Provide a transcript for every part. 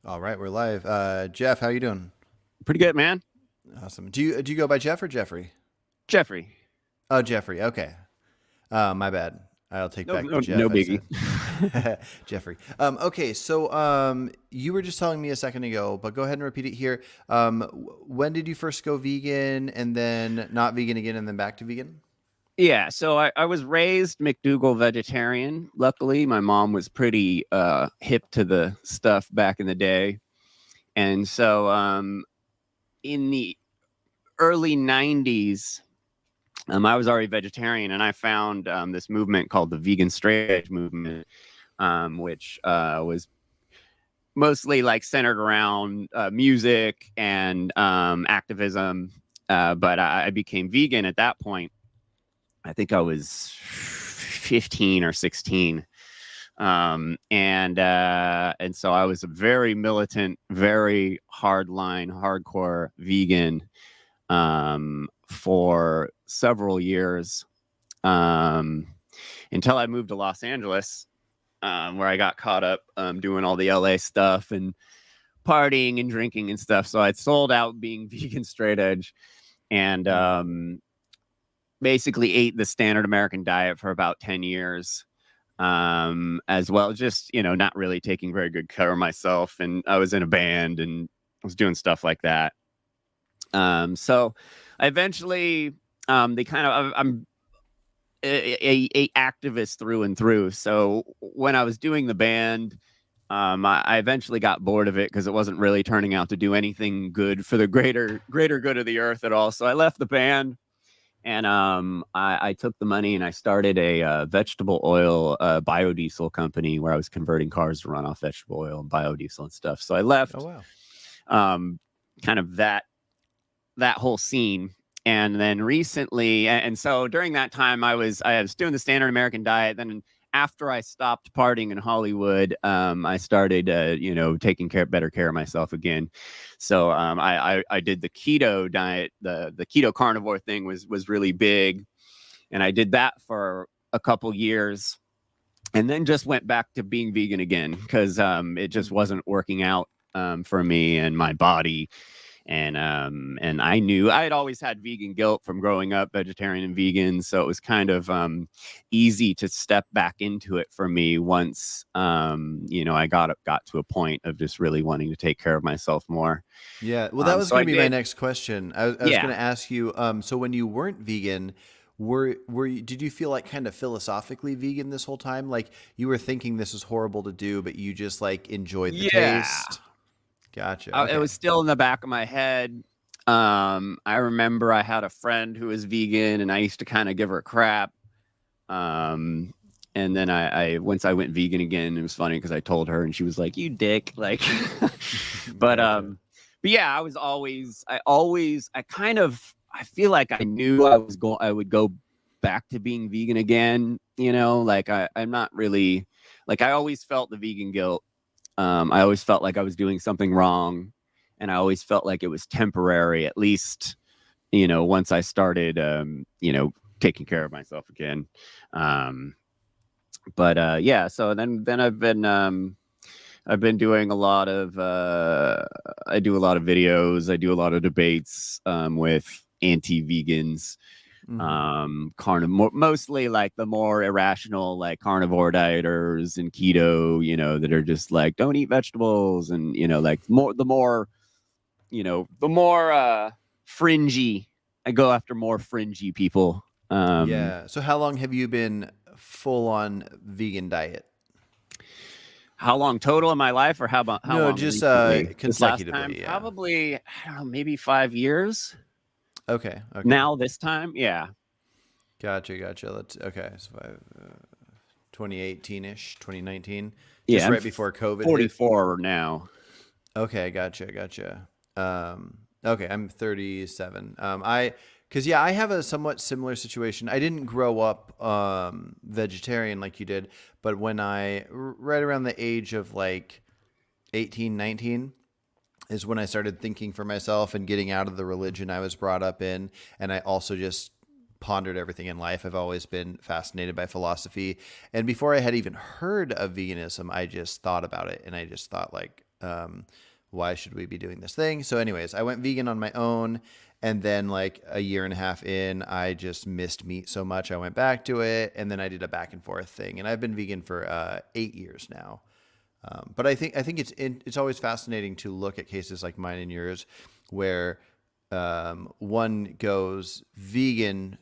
All right, we're live. Jeff, how you doing? Pretty good, man. Awesome. Do you go by Jeff or Jeffrey? Jeffrey. Oh, Jeffrey. Okay. My bad. I'll take No, back the no, no Jeff I biggie. said. Jeffrey. Okay, so you were just telling me a second ago, but go ahead and repeat it here. When did you first go vegan, and then not vegan again, and then back to vegan? Yeah, so I was raised McDougal vegetarian. Luckily, my mom was pretty hip to the stuff back in the day. And so in the early 90s, I was already vegetarian, and I found this movement called the vegan straight edge movement, which was mostly like centered around music and activism. But I became vegan at that point. I think I was 15 or 16. And so I was a very militant, very hardline, hardcore vegan for several years until I moved to Los Angeles, where I got caught up doing all the LA stuff and partying and drinking and stuff. So I'd sold out being vegan straight edge and basically ate the standard American diet for about 10 years. As well, just, not really taking very good care of myself. And I was in a band and I was doing stuff like that. So I eventually, I'm a activist through and through. So when I was doing the band, I eventually got bored of it because it wasn't really turning out to do anything good for the greater good of the earth at all. So I left the band. And I took the money and I started a vegetable oil biodiesel company where I was converting cars to run off vegetable oil and biodiesel and stuff. So I left kind of that whole scene. And then recently, and so during that time, I was doing the standard American diet. Then after I stopped partying in Hollywood, I started, taking better care of myself again. So I did the keto diet. The keto carnivore thing was really big, and I did that for a couple years, and then just went back to being vegan again because it just wasn't working out for me and my body. And I knew I had always had vegan guilt from growing up vegetarian and vegan. So it was kind of easy to step back into it for me once, I got to a point of just really wanting to take care of myself more. Yeah. Well, that was So going I to be my did. next question. I was going to ask you. So when you weren't vegan, did you feel like kind of philosophically vegan this whole time? Like you were thinking this was horrible to do, but you just like enjoyed the Yeah. taste? Gotcha. It Okay. was still in the back of my head. I remember I had a friend who was vegan and I used to kind of give her crap. And then I once I went vegan again, it was funny because I told her and she was like, "You dick." Like, but, Gotcha. but yeah, I feel like I knew I would go back to being vegan again, like I'm not really like, I always felt the vegan guilt. I always felt like I was doing something wrong, and I always felt like it was temporary, at least, once I started, taking care of myself again. But yeah, so then I've been doing a lot of, I do a lot of videos. I do a lot of debates, with anti-vegans, mostly like the more irrational, like carnivore dieters and keto, that are just like, don't eat vegetables. And, like the more fringy, I go after more fringy people. Yeah. So how long have you been full on vegan diet? How long total in my life, or how No, long just recently? This last time, consecutively. Yeah. probably, I don't know, maybe 5 years Okay. Okay. now. This time, yeah. Gotcha. Okay. So 2018-ish, 2019, Yeah, just I'm right before COVID hit. 44 now. Okay. Gotcha. Okay. I'm 37. Cause I have a somewhat similar situation. I didn't grow up, vegetarian like you did, but right around the age of like 18, 19, is when I started thinking for myself and getting out of the religion I was brought up in. And I also just pondered everything in life. I've always been fascinated by philosophy. And before I had even heard of veganism, I just thought about it. And I just thought like, why should we be doing this thing? So anyways, I went vegan on my own. And then like a year and a half in, I just missed meat so much. I went back to it, and then I did a back and forth thing. And I've been vegan for 8 years now. But I think it's always fascinating to look at cases like mine and yours, where one goes vegan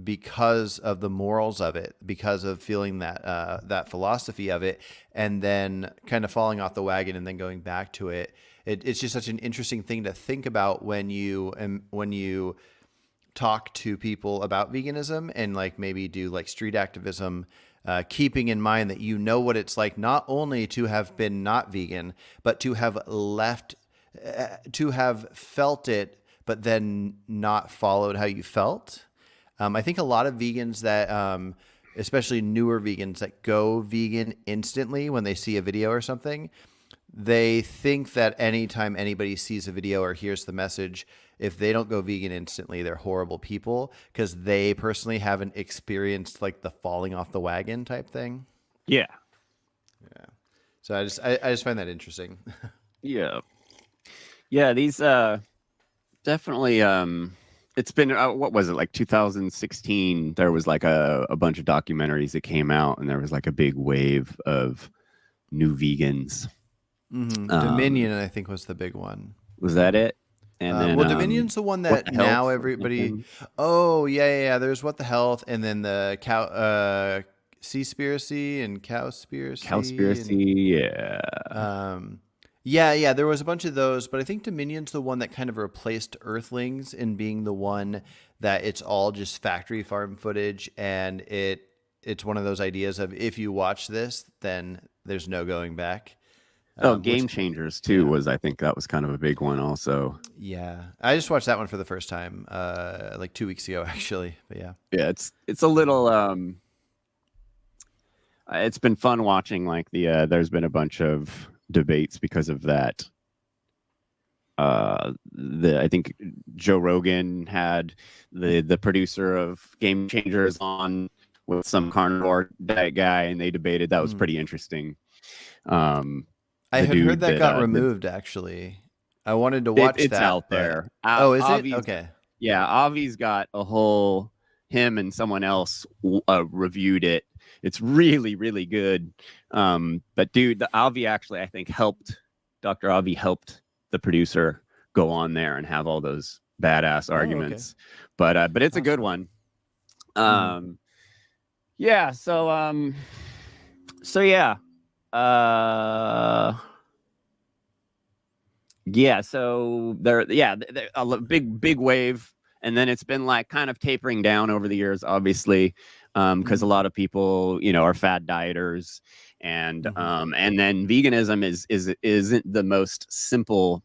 because of the morals of it, because of feeling that philosophy of it, and then kind of falling off the wagon and then going back to it. It's just such an interesting thing to think about when you talk to people about veganism and like maybe do like street activism, keeping in mind that you know what it's like not only to have been not vegan, but to have to have felt it, but then not followed how you felt. I think a lot of vegans that, especially newer vegans that go vegan instantly when they see a video or something, they think that anytime anybody sees a video or hears the message, if they don't go vegan instantly, they're horrible people because they personally haven't experienced like the falling off the wagon type thing. Yeah. Yeah. So I just find that interesting. Yeah. Yeah. These definitely. It's been what was it, like 2016? There was like a bunch of documentaries that came out, and there was like a big wave of new vegans. Mm-hmm. Dominion, I think, was the big one. Was that it? And then, well, Dominion's the one that now everybody. Oh yeah. There's What the Health, and then the cow, Seaspiracy and Cowspiracy. Cowspiracy, yeah. Yeah. There was a bunch of those, but I think Dominion's the one that kind of replaced Earthlings in being the one that it's all just factory farm footage, and it's one of those ideas of if you watch this, then there's no going back. Game Changers too was, I think that was kind of a big one also. Yeah, I just watched that one for the first time like 2 weeks ago actually, but yeah. It's a little it's been fun watching like there's been a bunch of debates because of that. I think Joe Rogan had the producer of Game Changers on with some carnivore diet guy, and they debated. That was pretty interesting. I had heard that got removed, actually. I wanted to watch that. It's out there. Oh, is it? Okay. Yeah, Avi's got a whole, him and someone else reviewed it. It's really, really good. But dude, the Avi actually, I think, Dr. Avi helped the producer go on there and have all those badass arguments. Okay. But it's awesome. A good one. Yeah, so yeah. So there a big wave, and then it's been like kind of tapering down over the years, obviously, because a lot of people, are fad dieters, and then veganism isn't the most simple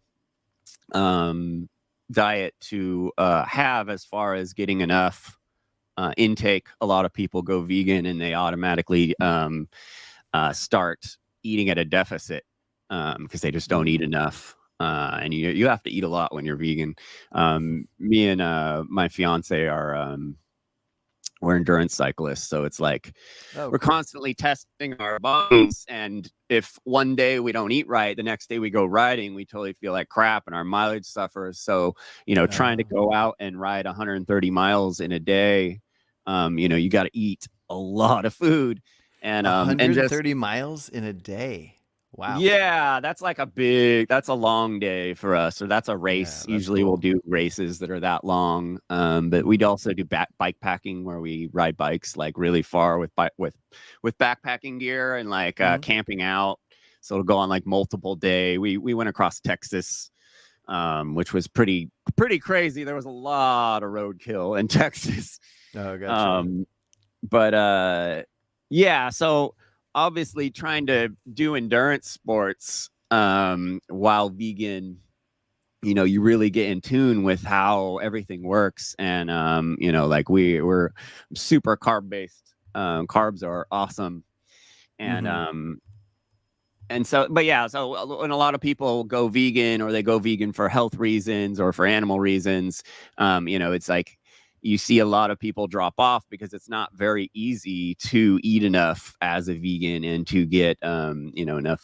diet to have as far as getting enough intake. A lot of people go vegan and they automatically start eating at a deficit because they just don't eat enough. And you have to eat a lot when you're vegan. Me and my fiance are we're endurance cyclists, so it's like we're constantly testing our bodies, and if one day we don't eat right, the next day we go riding, we totally feel like crap and our mileage suffers. So trying to go out and ride 130 miles in a day, you got to eat a lot of food. And 130 miles in a day. Wow. Yeah, that's a long day for us. Or that's a race. Yeah, usually cool. We'll do races that are that long. But we'd also do bike packing where we ride bikes like really far with backpacking gear and like camping out. So it'll go on like multiple day. We went across Texas, which was pretty crazy. There was a lot of roadkill in Texas. Oh, gotcha. Yeah, so obviously trying to do endurance sports while vegan, you really get in tune with how everything works. And, like we're super carb based. Carbs are awesome. And, and so, but yeah, so when a lot of people go vegan or they go vegan for health reasons or for animal reasons, it's like, you see a lot of people drop off because it's not very easy to eat enough as a vegan and to get enough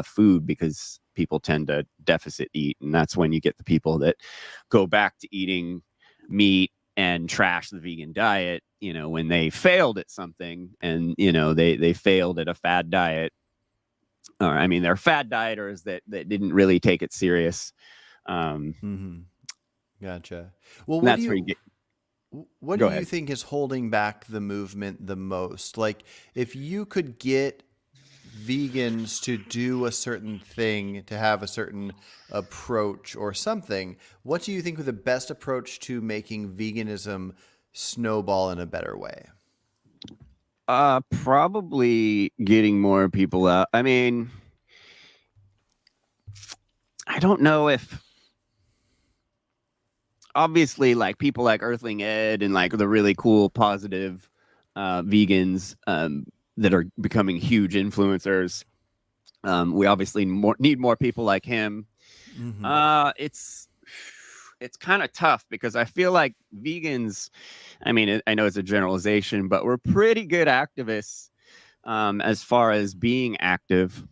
food, because people tend to deficit eat, and that's when you get the people that go back to eating meat and trash the vegan diet, when they failed at something, and they failed at a fad diet, or I mean they're fad dieters that didn't really take it serious. Gotcha. Well, what do That's where you you get. what do Go you ahead. think is holding back the movement the most? Like, if you could get vegans to do a certain thing, to have a certain approach or something, what do you think would the best approach to making veganism snowball in a better way? Probably getting more people out. I mean, I don't know if, obviously, like people like Earthling Ed and like the really cool, positive vegans that are becoming huge influencers. We obviously need more people like him. Mm-hmm. It's kind of tough because I feel like vegans, I mean, I know it's a generalization, but we're pretty good activists as far as being active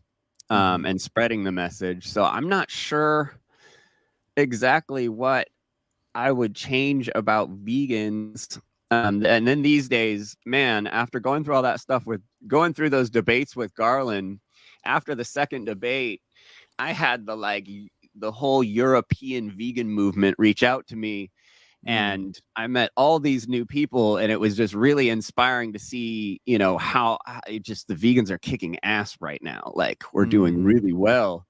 Mm-hmm. and spreading the message. So I'm not sure exactly what I would change about vegans. And then these days, man, after going through all that stuff, with going through those debates with Garland, after the second debate, I had the whole European vegan movement reach out to me, Mm. and I met all these new people, and it was just really inspiring to see, how just the vegans are kicking ass right now. Like, we're doing Mm-hmm. really well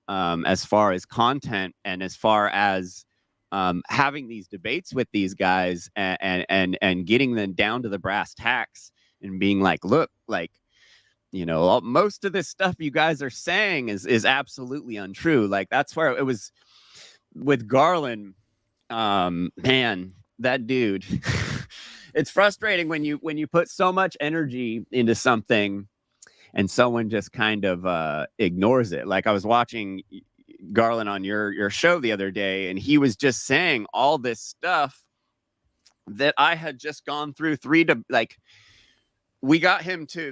as far as content, and as far as having these debates with these guys, and getting them down to the brass tacks, and being like, look, like, most of this stuff you guys are saying is absolutely untrue. Like, that's where it was with Garland. Man, that dude. It's frustrating when you put so much energy into something and someone just kind of ignores it. Like, I was watching Garland on your show the other day, and he was just saying all this stuff that I had just gone through we got him to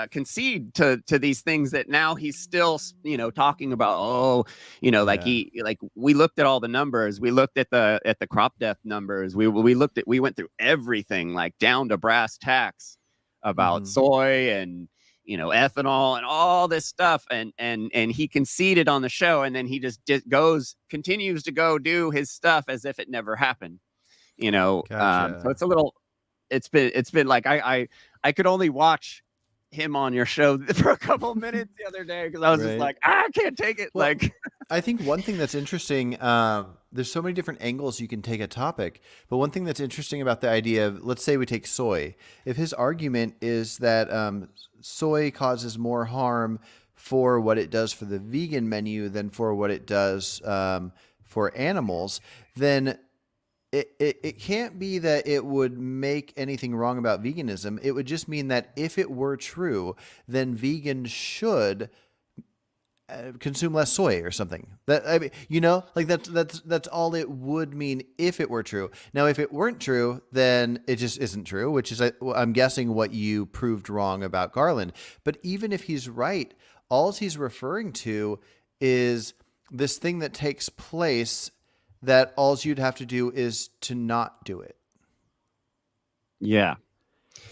concede to these things that now he's still, talking about. Oh, Yeah. like we looked at all the numbers. We looked at the crop death numbers. We went through everything, like down to brass tacks, about Mm-hmm. soy and ethanol and all this stuff, and he conceded on the show, and then he just continues to go do his stuff as if it never happened. So Gotcha. it's a little, it's been like I could only watch him on your show for a couple of minutes the other day, because I was just Right. like, I can't take it. Well, Like, I think one thing that's interesting, there's so many different angles you can take a topic, but one thing that's interesting about the idea of, let's say we take soy. If his argument is that soy causes more harm for what it does for the vegan menu than for what it does for animals, then it can't be that it would make anything wrong about veganism. It would just mean that if it were true, then vegans should consume less soy or something. That, I mean, like that's all it would mean if it were true. Now, if it weren't true, then it just isn't true, which is, I'm guessing, what you proved wrong about Garland. But even if he's right, all he's referring to is this thing that takes place, that all you'd have to do is to not do it. yeah.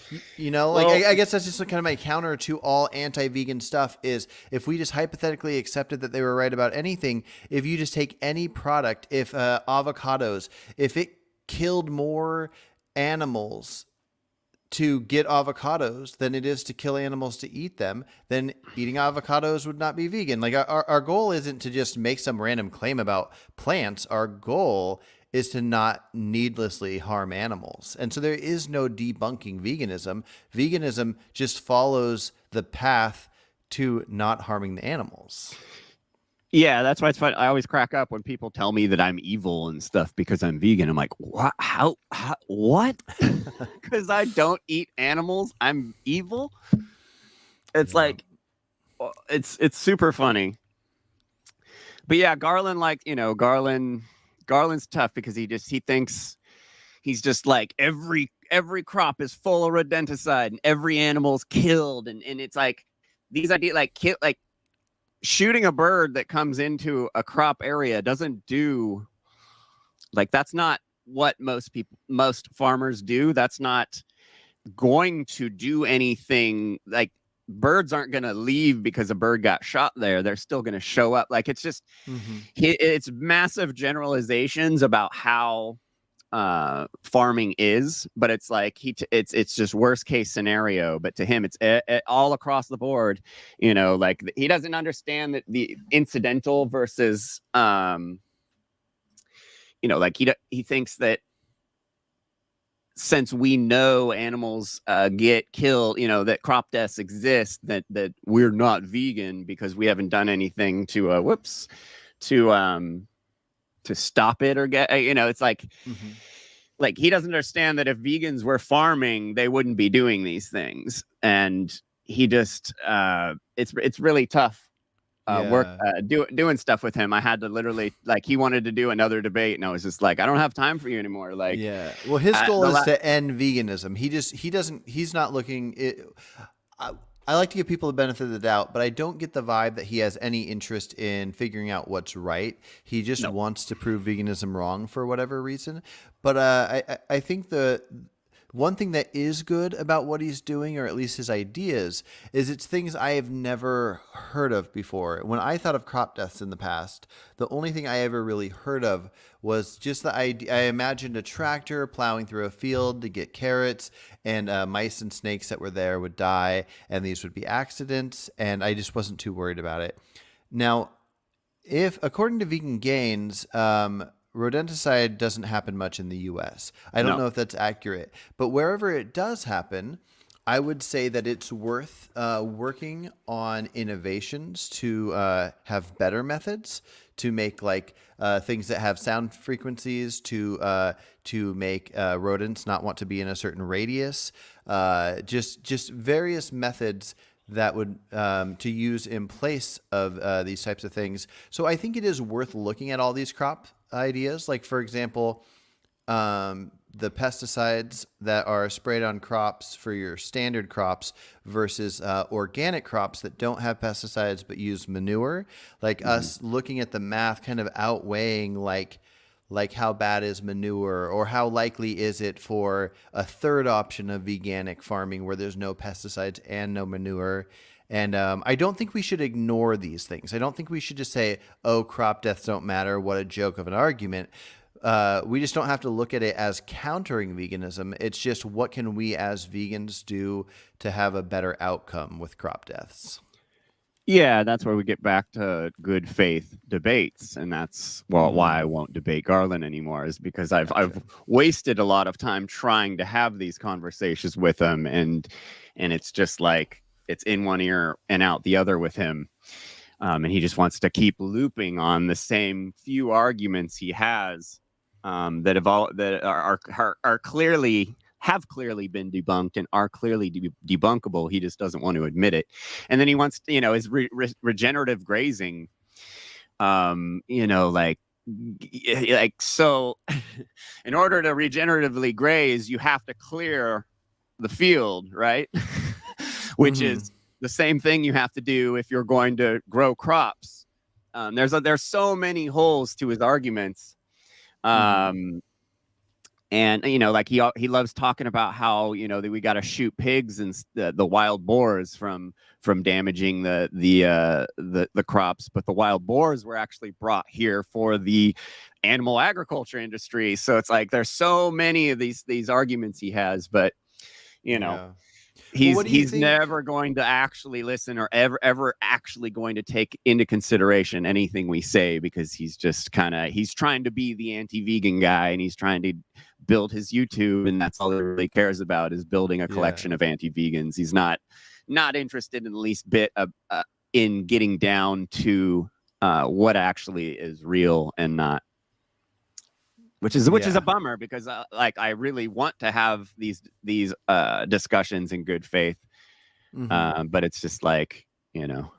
Like, Well, I guess that's just kind of my counter to all anti-vegan stuff is, if we just hypothetically accepted that they were right about anything, if you just take any product, if avocados, if it killed more animals to get avocados than it is to kill animals to eat them, then eating avocados would not be vegan. Like, our goal isn't to just make some random claim about plants. Our goal is to not needlessly harm animals. And so there is no debunking veganism. Veganism just follows the path to not harming the animals. yeah, that's why it's fun. I always crack up when people tell me that I'm evil and stuff because I'm vegan. I'm like, what? How what? Because I don't eat animals, I'm evil? It's Yeah. like, it's super funny. But yeah, Garland, Garland's tough because he thinks he's just like every crop is full of rodenticide and every animal's killed, and it's like these ideas like shooting a bird that comes into a crop area doesn't do like that's not what most farmers do. That's not going to do anything. Like birds aren't going to leave because a bird got shot there. They're still going to show up. Like it's just it's massive generalizations about how farming is, but it's like it's just worst case scenario. But to him, it's all across the board. You know, like he doesn't understand that the incidental versus you know, like he thinks that since we know animals get killed, you know, that crop deaths exist, that we're not vegan because we haven't done anything to to stop it or get, you know, it's like like he doesn't understand that if vegans were farming, they wouldn't be doing these things. And he just it's really tough doing stuff with him. I had to literally, like, he wanted to do another debate and I was just like, I don't have time for you anymore. Like, yeah, well, his goal is to end veganism. He's not looking I like to give people the benefit of the doubt, but I don't get the vibe that he has any interest in figuring out what's right. He just wants to prove veganism wrong for whatever reason. But I think the one thing that is good about what he's doing, or at least his ideas, is it's things I have never heard of before. When I thought of crop deaths in the past, the only thing I ever really heard of was just the idea. I imagined a tractor plowing through a field to get carrots, and mice and snakes that were there would die, and these would be accidents, and I just wasn't too worried about it. Now, if according to Vegan Gains, rodenticide doesn't happen much in the U.S. I don't know if that's accurate, but wherever it does happen, I would say that it's worth working on innovations to have better methods to make like things that have sound frequencies to make rodents not want to be in a certain radius. Just various methods that would to use in place of these types of things. So I think it is worth looking at all these crop ideas. Like, for example, the pesticides that are sprayed on crops for your standard crops versus organic crops that don't have pesticides but use manure. Like us looking at the math, kind of outweighing like how bad is manure, or how likely is it for a third option of veganic farming where there's no pesticides and no manure. And I don't think we should ignore these things. I don't think we should just say, oh, crop deaths don't matter. What a joke of an argument. We just don't have to look at it as countering veganism. It's just, what can we as vegans do to have a better outcome with crop deaths? Yeah, that's where we get back to good faith debates, and that's why I won't debate Garland anymore, is because I've wasted a lot of time trying to have these conversations with him, and it's just like it's in one ear and out the other with him, and he just wants to keep looping on the same few arguments he has that are clearly been debunked and are clearly debunkable. He just doesn't want to admit it. And then he wants, his regenerative grazing, like so in order to regeneratively graze, you have to clear the field, right? Which is the same thing you have to do if you're going to grow crops. There's so many holes to his arguments. And like he loves talking about how that we got to shoot pigs and the wild boars from damaging the crops, but the wild boars were actually brought here for the animal agriculture industry. So it's like there's so many of these arguments he has, but he's never going to actually listen or ever actually going to take into consideration anything we say, because he's just he's trying to be the anti-vegan guy, and he's trying to build his YouTube, and that's all he really cares about, is building a collection of anti-vegans. He's not interested in the least bit of in getting down to what actually is real and not. Which is a bummer, because I really want to have these discussions in good faith, but it's just like I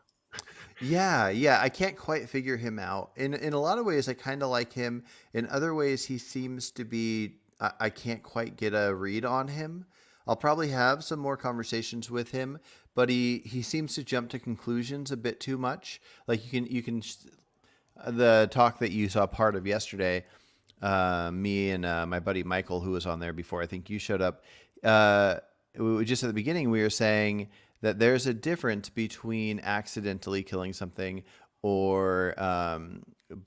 can't quite figure him out. In a lot of ways, I kind of like him. In other ways, he seems to be I can't quite get a read on him. I'll probably have some more conversations with him, but he seems to jump to conclusions a bit too much. Like the talk that you saw part of yesterday, me and my buddy Michael, who was on there before I think you showed up, just at the beginning, we were saying that there's a difference between accidentally killing something or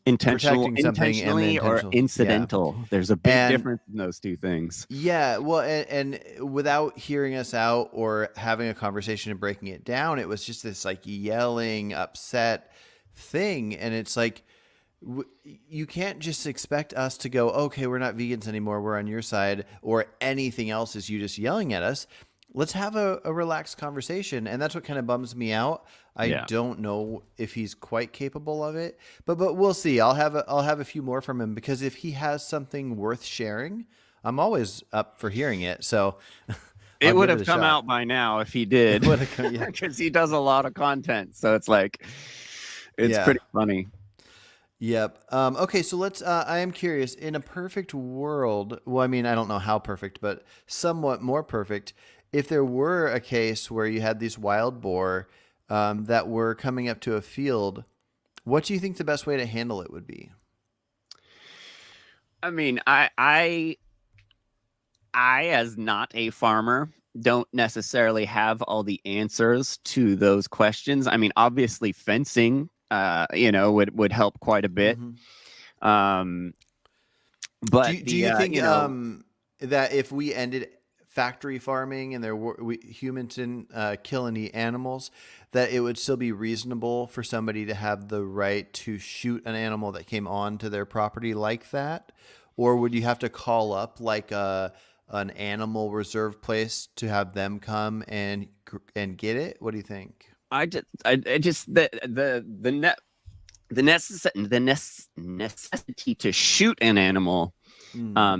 protecting something and the intentionally or intentional. Yeah. incidental. There's a big And difference in those two things. yeah, well, and without hearing us out or having a conversation and breaking it down, it was just this like yelling, upset thing. And it's like, you can't just expect us to go, okay, we're not vegans anymore, we're on your side, or anything else is you just yelling at us. Let's have a relaxed conversation. And that's what kind of bums me out. I don't know if he's quite capable of it, but we'll see. I'll have a few more from him, because if he has something worth sharing, I'm always up for hearing it. So it would have come out by now if he did, because he does a lot of content. So it's like, it's pretty funny. Yep. Okay, so let's. I am curious. In a perfect world, well, I mean, I don't know how perfect, but somewhat more perfect. If there were a case where you had these wild boar that were coming up to a field, what do you think the best way to handle it would be? I mean, I as not a farmer, don't necessarily have all the answers to those questions. I mean, obviously fencing, would help quite a bit. Mm-hmm. But do you think that if we ended factory farming and humans didn't kill any animals, that it would still be reasonable for somebody to have the right to shoot an animal that came onto their property like that? Or would you have to call up like an animal reserve place to have them come and get it? What do you think? The necessity to shoot an animal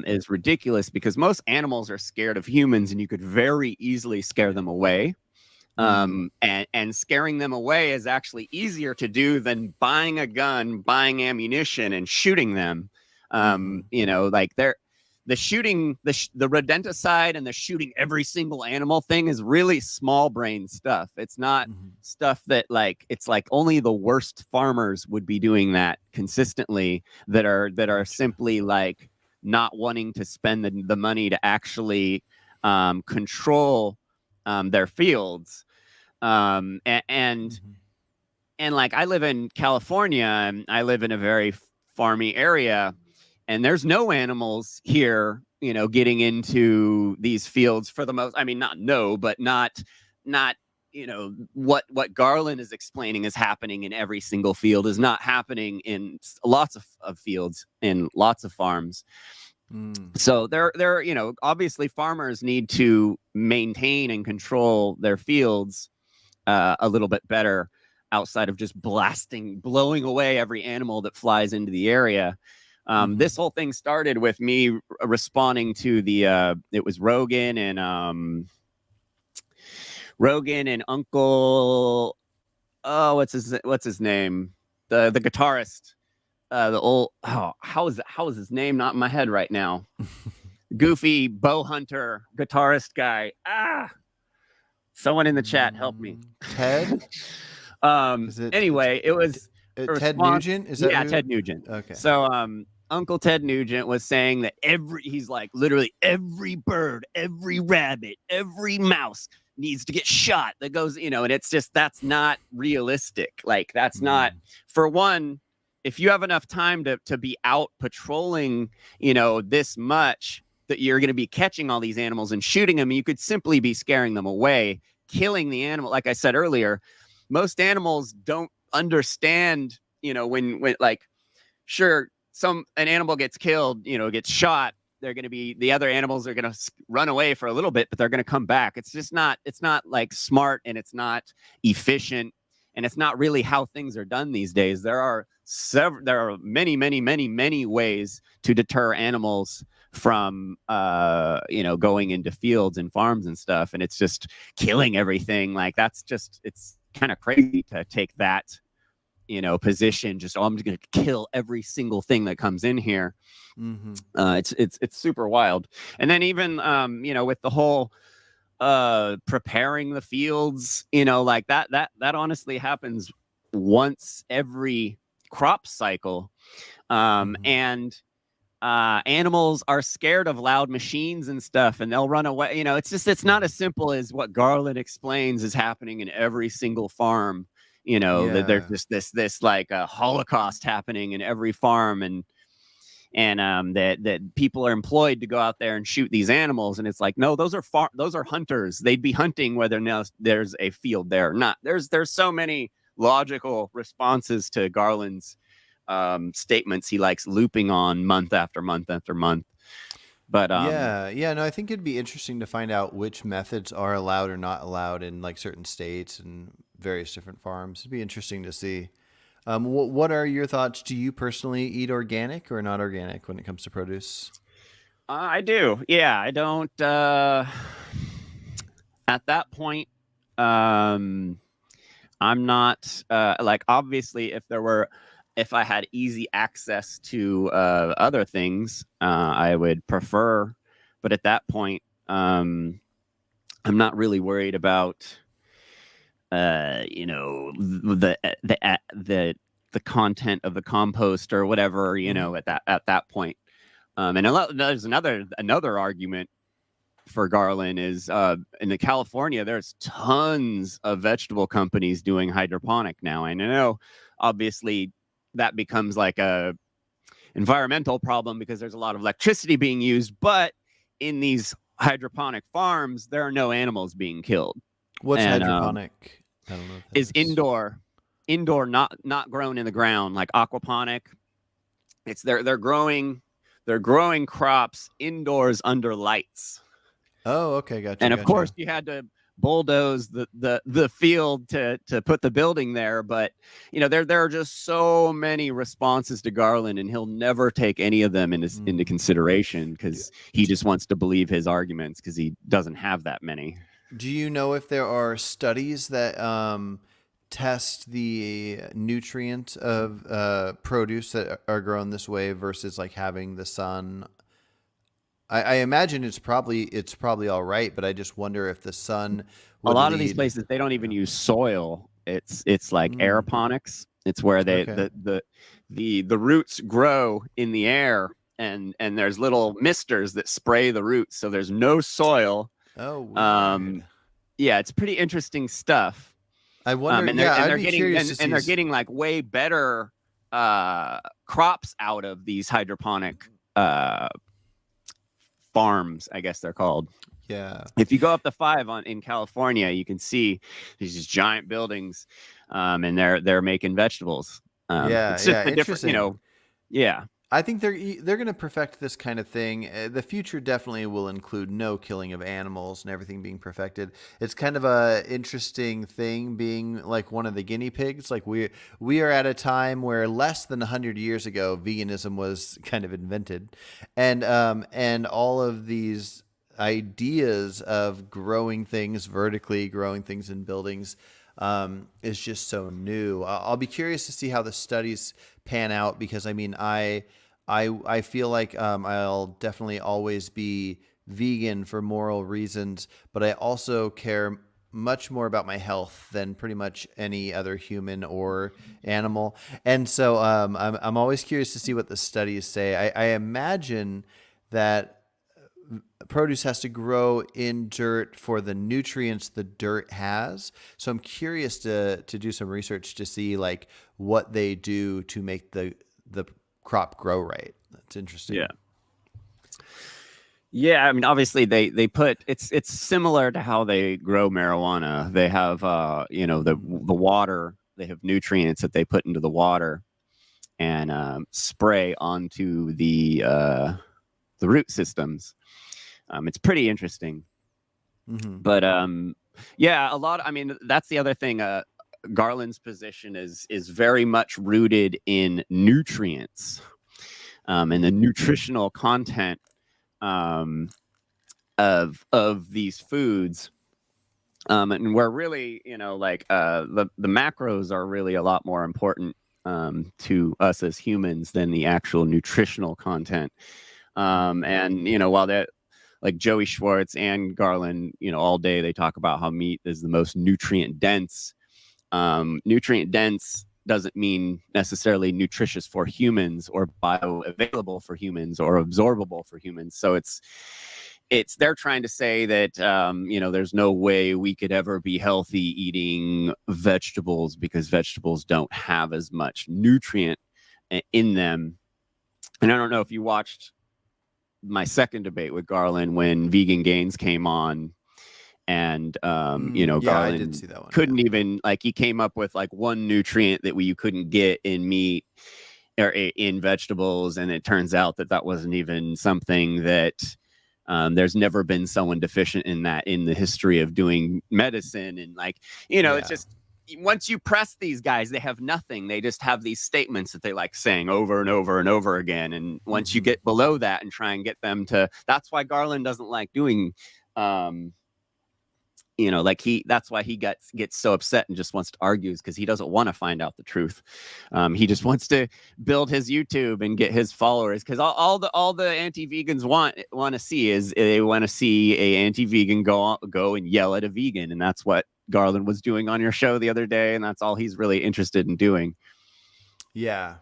is ridiculous, because most animals are scared of humans, and you could very easily scare them away. And scaring them away is actually easier to do than buying a gun, buying ammunition, and shooting them. Like the shooting, the rodenticide and the shooting every single animal thing is really small brain stuff. It's not stuff that it's like only the worst farmers would be doing that consistently, that are simply like not wanting to spend the money to actually control their fields. And like, I live in California, and I live in a very farmy area, and there's no animals here, getting into these fields for the most. I mean, not what Garland is explaining is happening in every single field is not happening in lots of fields in lots of farms. So they're obviously farmers need to maintain and control their fields a little bit better, outside of just blowing away every animal that flies into the area. This whole thing started with me responding to it was Rogan and Uncle, what's his name? The guitarist, how is his name not in my head right now? Goofy bow hunter guitarist guy. Someone in the chat help me. Ted? Anyway, it was Ted Nugent? Is that Ted Nugent. Okay. So Uncle Ted Nugent was saying that he's like, literally every bird, every rabbit, every mouse needs to get shot. That goes, and it's just, that's not realistic. Like, that's not, for one, if you have enough time to be out patrolling, this much, that you're going to be catching all these animals and shooting them, you could simply be scaring them away, killing the animal. Like I said earlier, most animals don't understand, when like, sure, an animal gets killed, gets shot, they're going to be, the other animals are going to run away for a little bit, but they're going to come back. It's just not, it's not like smart, and it's not efficient, and it's not really how things are done these days. There are many, many, many, many ways to deter animals from, going into fields and farms and stuff. And it's just killing everything. Like, it's kind of crazy to take that, position. Just, I'm just going to kill every single thing that comes in here. Mm-hmm. It's super wild. And then even, with the whole preparing the fields, like that honestly happens once every crop cycle. And animals are scared of loud machines and stuff, and they'll run away. It's not as simple as what Garland explains is happening in every single farm. That there's just this like a holocaust happening in every farm, and that people are employed to go out there and shoot these animals. And it's like, no, those are hunters. They'd be hunting whether or not there's a field there or not. There's so many logical responses to Garland's statements he likes looping on month after month after month. But No, I think it'd be interesting to find out which methods are allowed or not allowed in like certain states and various different farms. It'd be interesting to see. What are your thoughts? Do you personally eat organic or not organic when it comes to produce? I do. Yeah, I don't. At that point, I'm not like, obviously if I had easy access to other things, I would prefer. But at that point, I'm not really worried about the content of the compost or whatever, at that point. And there's another argument for Garland is in the California, there's tons of vegetable companies doing hydroponic now. And I know obviously that becomes like a environmental problem because there's a lot of electricity being used, but in these hydroponic farms, there are no animals being killed. What's hydroponic? I don't know. Is indoor, not grown in the ground, like aquaponic. It's they're growing crops indoors under lights. Oh, okay, gotcha. And of course, you had to bulldoze the field to put the building there. But there are just so many responses to Garland, and he'll never take any of them into consideration because he just wants to believe his arguments because he doesn't have that many. Do you know if there are studies that test the nutrient of produce that are grown this way versus like having the sun? I imagine it's probably all right, but I just wonder if the sun would a lot of these places, they don't even use soil. It's like aeroponics. It's where the roots grow in the air, and there's little misters that spray the roots, so there's no soil. Oh, weird. Yeah, it's pretty interesting stuff. I wonder. They're getting like way better crops out of these hydroponic farms, I guess they're called. Yeah. If you go up the 5 in California, you can see these giant buildings, and they're making vegetables. It's just a different, yeah. I think they're going to perfect this kind of thing. The future definitely will include no killing of animals and everything being perfected. It's kind of a interesting thing being like one of the guinea pigs. Like we are at a time where less than 100 years ago, veganism was kind of invented, and all of these ideas of growing things vertically, growing things in buildings, is just so new. I'll be curious to see how the studies pan out because I mean I feel like I'll definitely always be vegan for moral reasons, but I also care much more about my health than pretty much any other human or animal. And so I'm always curious to see what the studies say. I imagine that produce has to grow in dirt for the nutrients the dirt has. So I'm curious to do some research to see like what they do to make the crop grow right. That's interesting. Yeah, I mean, obviously they put it's similar to how they grow marijuana. They have the water. They have nutrients that they put into the water and spray onto the root systems. It's pretty interesting. Mm-hmm. But yeah, I mean, that's the other thing. Garland's position is very much rooted in nutrients and the nutritional content of these foods. And we're really, the macros are really a lot more important to us as humans than the actual nutritional content. And while that, like Joey Schwartz and Garland, all day they talk about how meat is the most nutrient dense. Nutrient dense doesn't mean necessarily nutritious for humans or bioavailable for humans or absorbable for humans. So they're trying to say that there's no way we could ever be healthy eating vegetables because vegetables don't have as much nutrient in them. And I don't know if you watched my second debate with Garland when Vegan Gains came on, and Garland I did see that one. Couldn't even, like, he came up with like one nutrient that you couldn't get in meat or in vegetables, and it turns out that wasn't even something that there's never been someone deficient in that in the history of doing medicine. And it's just, once you press these guys, they have nothing. They just have these statements that they like saying over and over and over again. And once you get below that and try and get them to, that's why Garland doesn't like doing, that's why he gets so upset and just wants to argue, because he doesn't want to find out the truth. He just wants to build his YouTube and get his followers, because all the anti-vegans want to see is they want to see a anti-vegan go and yell at a vegan, and that's what Garland was doing on your show the other day, and that's all he's really interested in doing. Yeah.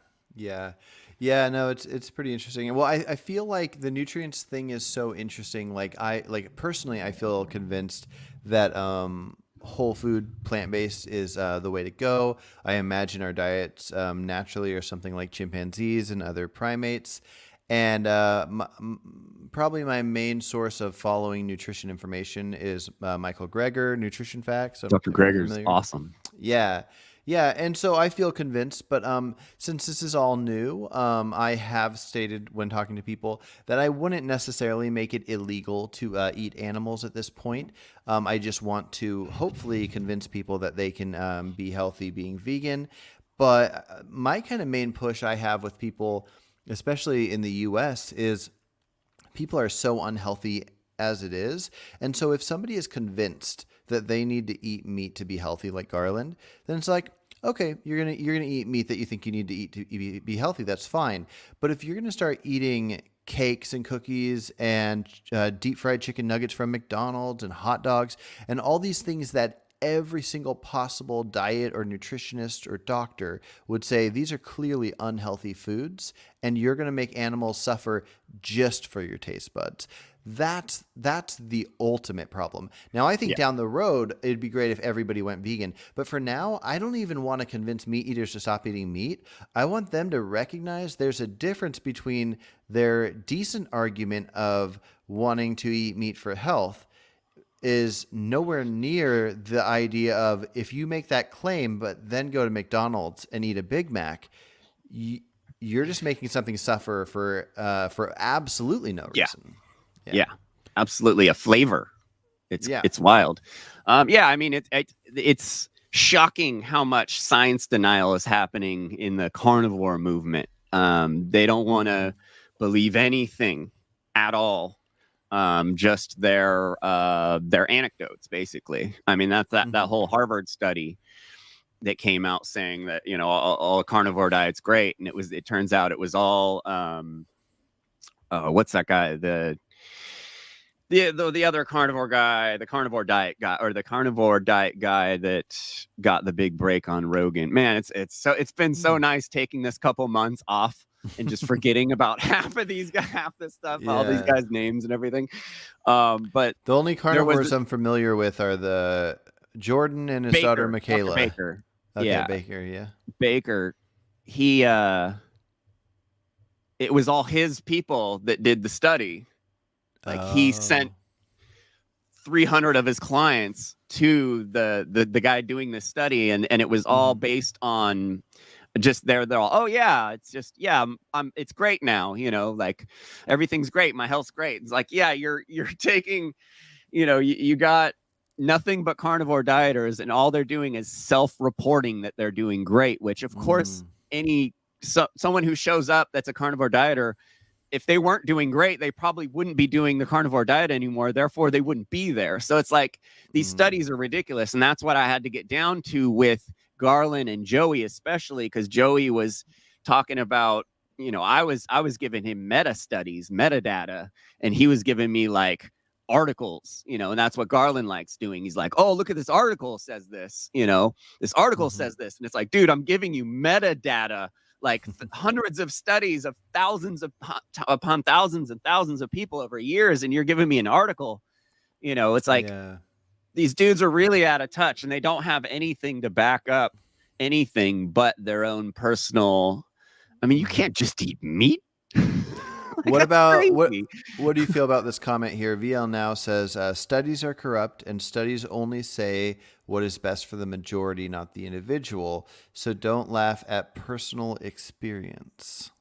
No, it's pretty interesting. Well, I feel like the nutrients thing is so interesting. Personally, I feel convinced that whole food, plant-based is the way to go. I imagine our diets naturally are something like chimpanzees and other primates. And probably my main source of following nutrition information is Michael Greger, Nutrition Facts. Dr. Greger's awesome. Yeah. And so I feel convinced, but since this is all new, I have stated when talking to people that I wouldn't necessarily make it illegal to eat animals at this point. I just want to hopefully convince people that they can be healthy being vegan. But my kind of main push I have with people, especially in the US, is people are so unhealthy as it is. And so if somebody is convinced that they need to eat meat to be healthy, like Garland, then it's like, okay, you're gonna eat meat that you think you need to eat to be healthy. That's fine. But if you're gonna start eating cakes and cookies and deep fried chicken nuggets from McDonald's and hot dogs and all these things that every single possible diet or nutritionist or doctor would say these are clearly unhealthy foods, and you're going to make animals suffer just for your taste buds. That's the ultimate problem. Now, I think down the road, it'd be great if everybody went vegan. But for now, I don't even want to convince meat eaters to stop eating meat. I want them to recognize there's a difference between their decent argument of wanting to eat meat for health is nowhere near the idea of, if you make that claim but then go to McDonald's and eat a Big Mac, you're just making something suffer for absolutely no reason. Yeah, absolutely. A flavor. It's wild. I mean, it's shocking how much science denial is happening in the carnivore movement. They don't want to believe anything at all. Just their anecdotes, basically. I mean, that's that whole Harvard study that came out saying that, all carnivore diet's great, and it turns out it was all what's that guy, the other carnivore guy, the carnivore diet guy that got the big break on Rogan. Man, it's been so nice taking this couple months off and just forgetting about half this stuff, all these guys' names and everything. But the only carnivores I'm familiar with are the Jordan and his daughter Michaela. Baker. Okay, Baker, yeah. Baker, he it was all his people that did the study. Like, he sent 300 of his clients to the guy doing this study, and it was all based on just they're all, oh yeah, it's just, it's great now, like everything's great, my health's great. It's like, yeah, you're taking, you got nothing but carnivore dieters, and all they're doing is self-reporting that they're doing great, which of course someone who shows up that's a carnivore dieter, if they weren't doing great, they probably wouldn't be doing the carnivore diet anymore. Therefore, they wouldn't be there. So it's like these studies are ridiculous. And that's what I had to get down to with Garland and Joey, especially because Joey was talking about, I was giving him meta studies, metadata, and he was giving me like articles, and that's what Garland likes doing. He's like, oh, look at this article says this, this article says this. And it's like, dude, I'm giving you metadata, like hundreds of studies of thousands upon thousands and thousands of people over years. And you're giving me an article, it's like, these dudes are really out of touch and they don't have anything to back up anything but their own personal. I mean, you can't just eat meat. What about what do you feel about this comment here? VL Now says studies are corrupt and studies only say what is best for the majority, not the individual. So don't laugh at personal experience.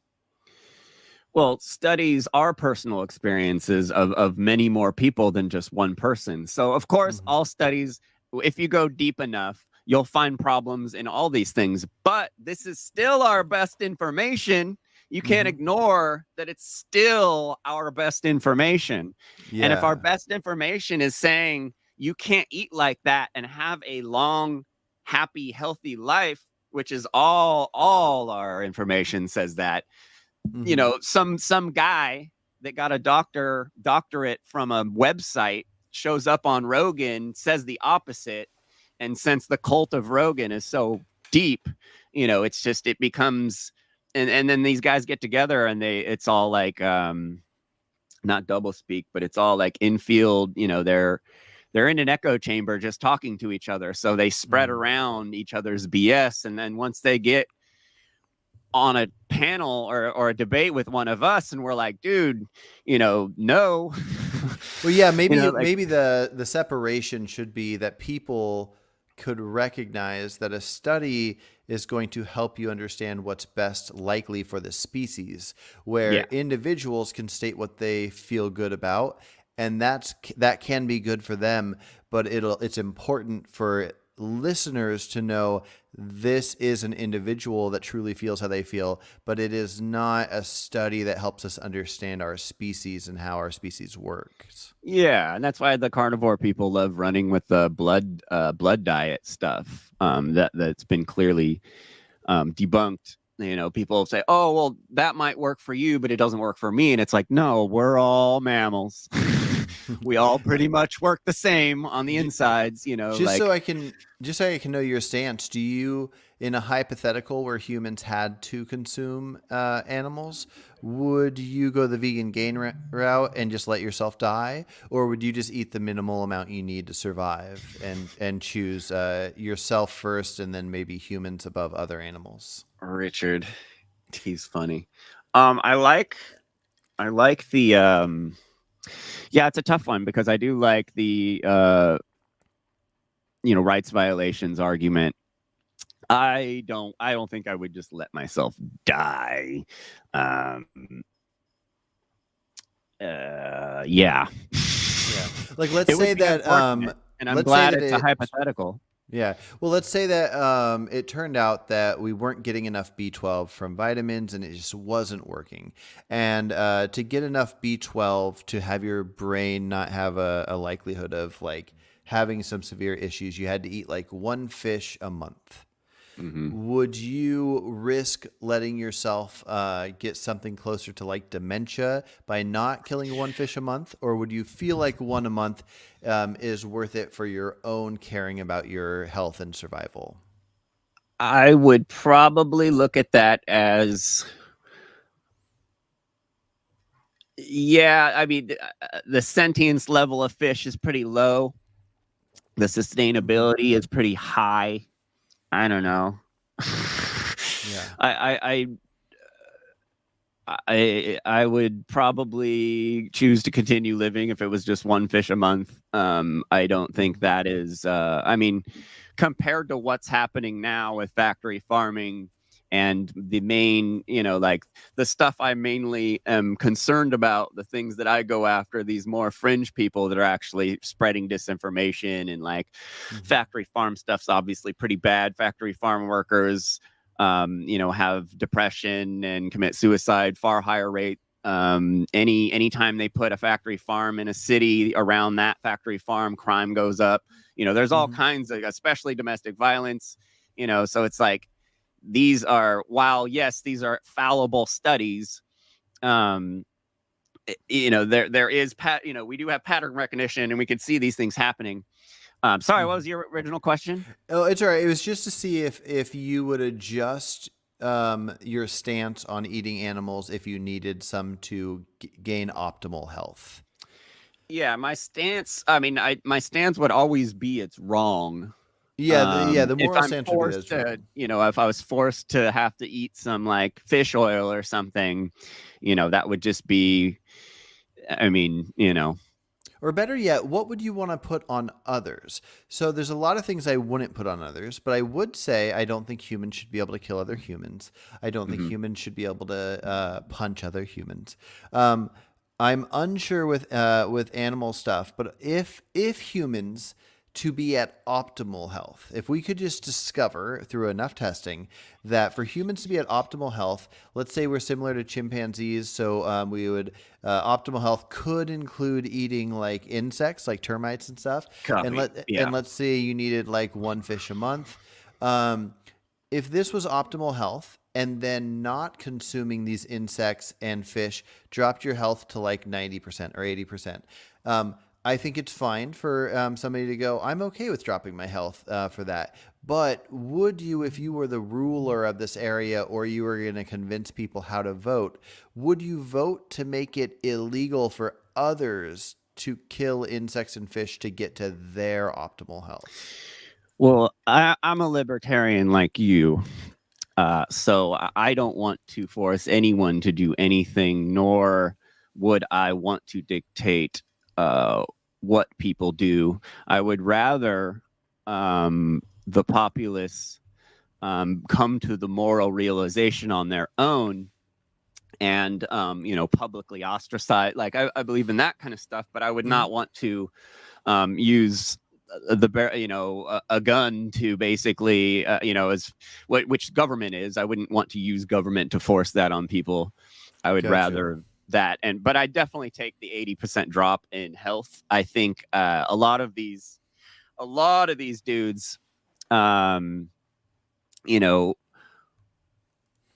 Well, studies are personal experiences of many more people than just one person. So, of course, all studies, if you go deep enough, you'll find problems in all these things. But this is still our best information. You can't ignore that it's still our best information. Yeah. And if our best information is saying you can't eat like that and have a long, happy, healthy life, which is all our information says that, some guy that got a doctorate from a website shows up on Rogan, says the opposite. And since the cult of Rogan is so deep, it's just, it becomes, and then these guys get together and it's all like, not double speak, but it's all like infield, they're in an echo chamber just talking to each other. So they spread around each other's BS. And then once they get on a panel or a debate with one of us and we're like, dude, no. Well, yeah, maybe maybe the separation should be that people could recognize that a study is going to help you understand what's best likely for the species, where individuals can state what they feel good about, and that can be good for them, but it's important for listeners to know this is an individual that truly feels how they feel, but it is not a study that helps us understand our species and how our species works. Yeah, and that's why the carnivore people love running with the blood diet stuff. That's been clearly debunked. People say, "Oh, well, that might work for you, but it doesn't work for me." And it's like, no, we're all mammals. We all pretty much work the same on the insides, so I can know your stance. Do you, in a hypothetical where humans had to consume animals, would you go the vegan gain route and just let yourself die, or would you just eat the minimal amount you need to survive and choose yourself first and then maybe humans above other animals? Richard, he's funny. I like the it's a tough one because I do like the rights violations argument. I don't think I would just let myself die. Like, let's say that and I'm glad it's a hypothetical. Yeah. Well, let's say that it turned out that we weren't getting enough B12 from vitamins and it just wasn't working. And to get enough B12 to have your brain not have a likelihood of like having some severe issues, you had to eat like one fish a month. Would you risk letting yourself get something closer to like dementia by not killing one fish a month? Or would you feel like one a month is worth it for your own caring about your health and survival? I would probably look at that as, I mean, the sentience level of fish is pretty low. The sustainability is pretty high. I don't know. I would probably choose to continue living if it was just one fish a month. I don't think that is, compared to what's happening now with factory farming and the main, like the stuff I mainly am concerned about, the things that I go after, these more fringe people that are actually spreading disinformation and like factory farm stuff's obviously pretty bad. Factory farm workers, have depression and commit suicide far higher rate. Anytime they put a factory farm in a city, around that factory farm, crime goes up. There's all kinds of, especially domestic violence. So it's like, these are, while yes, these are fallible studies, there is we do have pattern recognition, and we can see these things happening. Sorry, what was your original question? Oh, it's all right. It was just to see if you would adjust your stance on eating animals if you needed some to gain optimal health. Yeah, my stance. I mean, my stance would always be it's wrong. Yeah, the If moral I'm stance would be forced that's to, wrong. if I was forced to have to eat some like fish oil or something, that would just be, I mean, Or better yet, what would you want to put on others? So there's a lot of things I wouldn't put on others, but I would say I don't think humans should be able to kill other humans. I don't think mhm. humans should be able to punch other humans. Um, I'm unsure with animal stuff, but if humans to be at optimal health, if we could just discover through enough testing that for humans to be at optimal health, let's say we're similar to chimpanzees, so we would optimal health could include eating like insects, like termites and stuff, Copy. and Yeah. let's say you needed like one fish a month. Um, if this was optimal health and then not consuming these insects and fish dropped your health to like 90% or 80%, I think it's fine for somebody to go, I'm okay with dropping my health for that. But would you, if you were the ruler of this area or you were going to convince people how to vote, would you vote to make it illegal for others to kill insects and fish to get to their optimal health? Well, I'm a libertarian like you. So I don't want to force anyone to do anything, nor would I want to dictate what people do. I would rather the populace come to the moral realization on their own and, publicly ostracize. Like, I believe in that kind of stuff, but I would not want to use a gun to basically as which government is. I wouldn't want to use government to force that on people. I would Gotcha. rather that. But I definitely take the 80% drop in health. I think a lot of these dudes um you know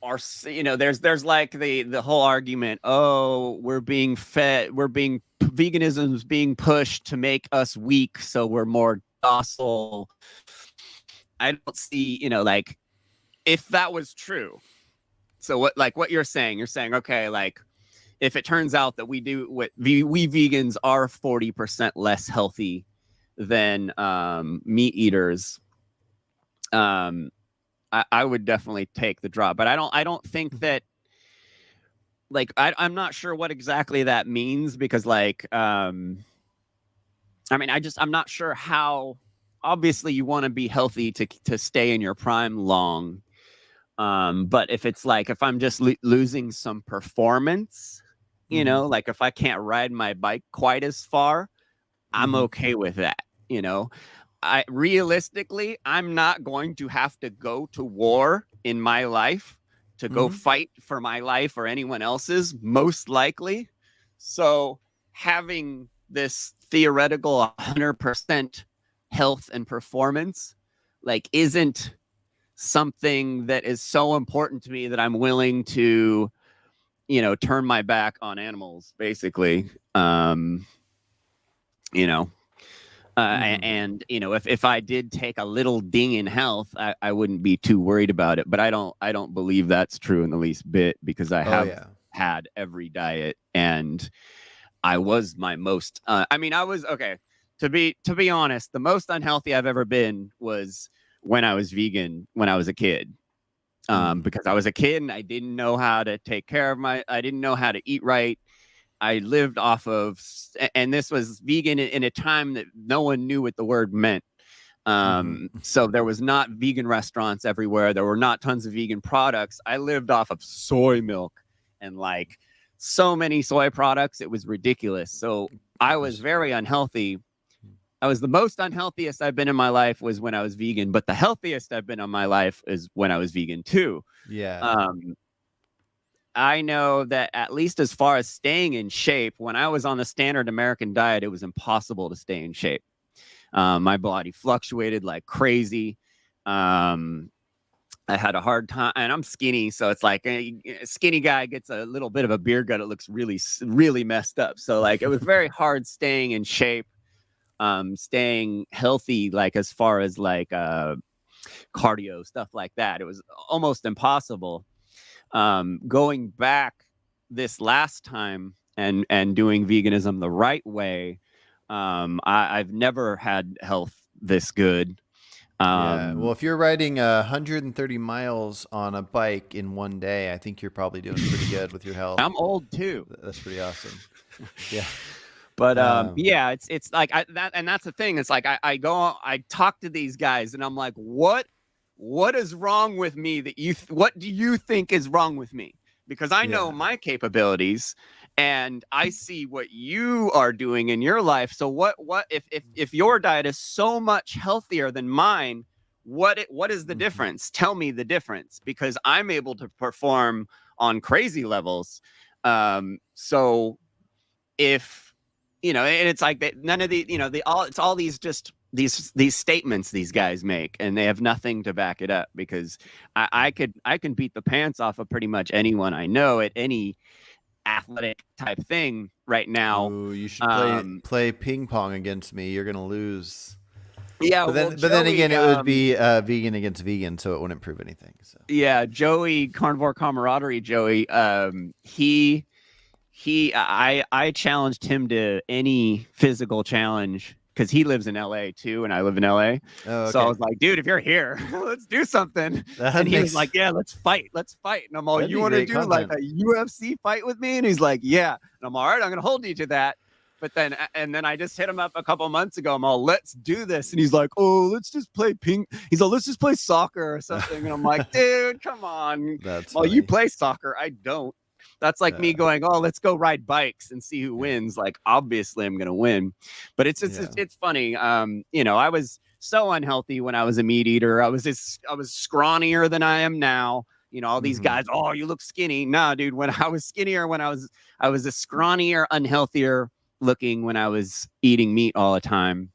are, there's like the whole argument, oh, veganism's being pushed to make us weak so we're more docile. I don't see, like, if that was true. So what you're saying, okay, like, if it turns out that we vegans are 40% less healthy than meat eaters, I would definitely take the drop. But I don't think that, like, I'm not sure what exactly that means, because like I mean, I'm not sure how. Obviously you want to be healthy to stay in your prime long. But if it's like, if I'm just losing some performance, like if I can't ride my bike quite as far, I'm okay with that. Realistically, I'm not going to have to go to war in my life to go fight for my life or anyone else's, most likely. So having this theoretical 100% health and performance, like, isn't something that is so important to me that I'm willing to, turn my back on animals, basically. You know, and if I did take a little ding in health, I wouldn't be too worried about it. But I don't believe that's true in the least bit, because I Oh have yeah. had every diet, and I was my most. I mean, I was okay. To be honest, the most unhealthy I've ever been was when I was vegan when I was a kid. Because I was a kid and I didn't know how to take care of I didn't know how to eat right. I lived off of, and this was vegan in a time that no one knew what the word meant. So there was not vegan restaurants everywhere. There were not tons of vegan products. I lived off of soy milk and like so many soy products. It was ridiculous. So I was very unhealthy. I was the most unhealthiest I've been in my life was when I was vegan, but the healthiest I've been in my life is when I was vegan too. Yeah. Um, I know that at least as far as staying in shape, when I was on the standard American diet, it was impossible to stay in shape. My body fluctuated like crazy. I had a hard time, and I'm skinny, so it's like a skinny guy gets a little bit of a beer gut. It looks really messed up. So like it was very hard staying in shape, staying healthy, like as far as like cardio stuff like that. It was almost impossible. Going back this last time and doing veganism the right way, I've never had health this good. Yeah. Well, if you're riding 130 miles on a bike in one day, I think you're probably doing pretty good with your health. I'm old too. That's pretty awesome. Yeah. But yeah, it's like that's the thing. It's like I talk to these guys and I'm like, what is wrong with me that what do you think is wrong with me? Because I know my capabilities and I see what you are doing in your life. So what if your diet is so much healthier than mine, what is the difference? Tell me the difference, because I'm able to perform on crazy levels. So if and it's like that, none of the it's all these just these statements these guys make, and they have nothing to back it up, because I can beat the pants off of pretty much anyone I know at any athletic type thing right now. Ooh, you should play ping pong against me. You're gonna lose. Yeah, but then again, it would be vegan against vegan, so it wouldn't prove anything. So yeah, Joey, Carnivore Camaraderie, Joey, I challenged him to any physical challenge, because he lives in LA too, and I live in LA. Oh, okay. So I was like, dude, if you're here, let's do something. And he was like, yeah, let's fight. And I'm all, you want to do like a UFC fight with me? And he's like, yeah. And I'm all right, I'm going to hold you to that. But then I just hit him up a couple months ago. I'm all, let's do this. And he's like, oh, let's just play ping. He's like, let's just play soccer or something. And I'm like, dude, come on. That's well, you play soccer. I don't. That's like me going, oh, let's go ride bikes and see who wins. Like, obviously I'm going to win. But it's funny. I was so unhealthy when I was a meat eater. I was scrawnier than I am now. All these guys, oh, you look skinny. Nah, dude, when I was skinnier, when I was a scrawnier, unhealthier looking when I was eating meat all the time.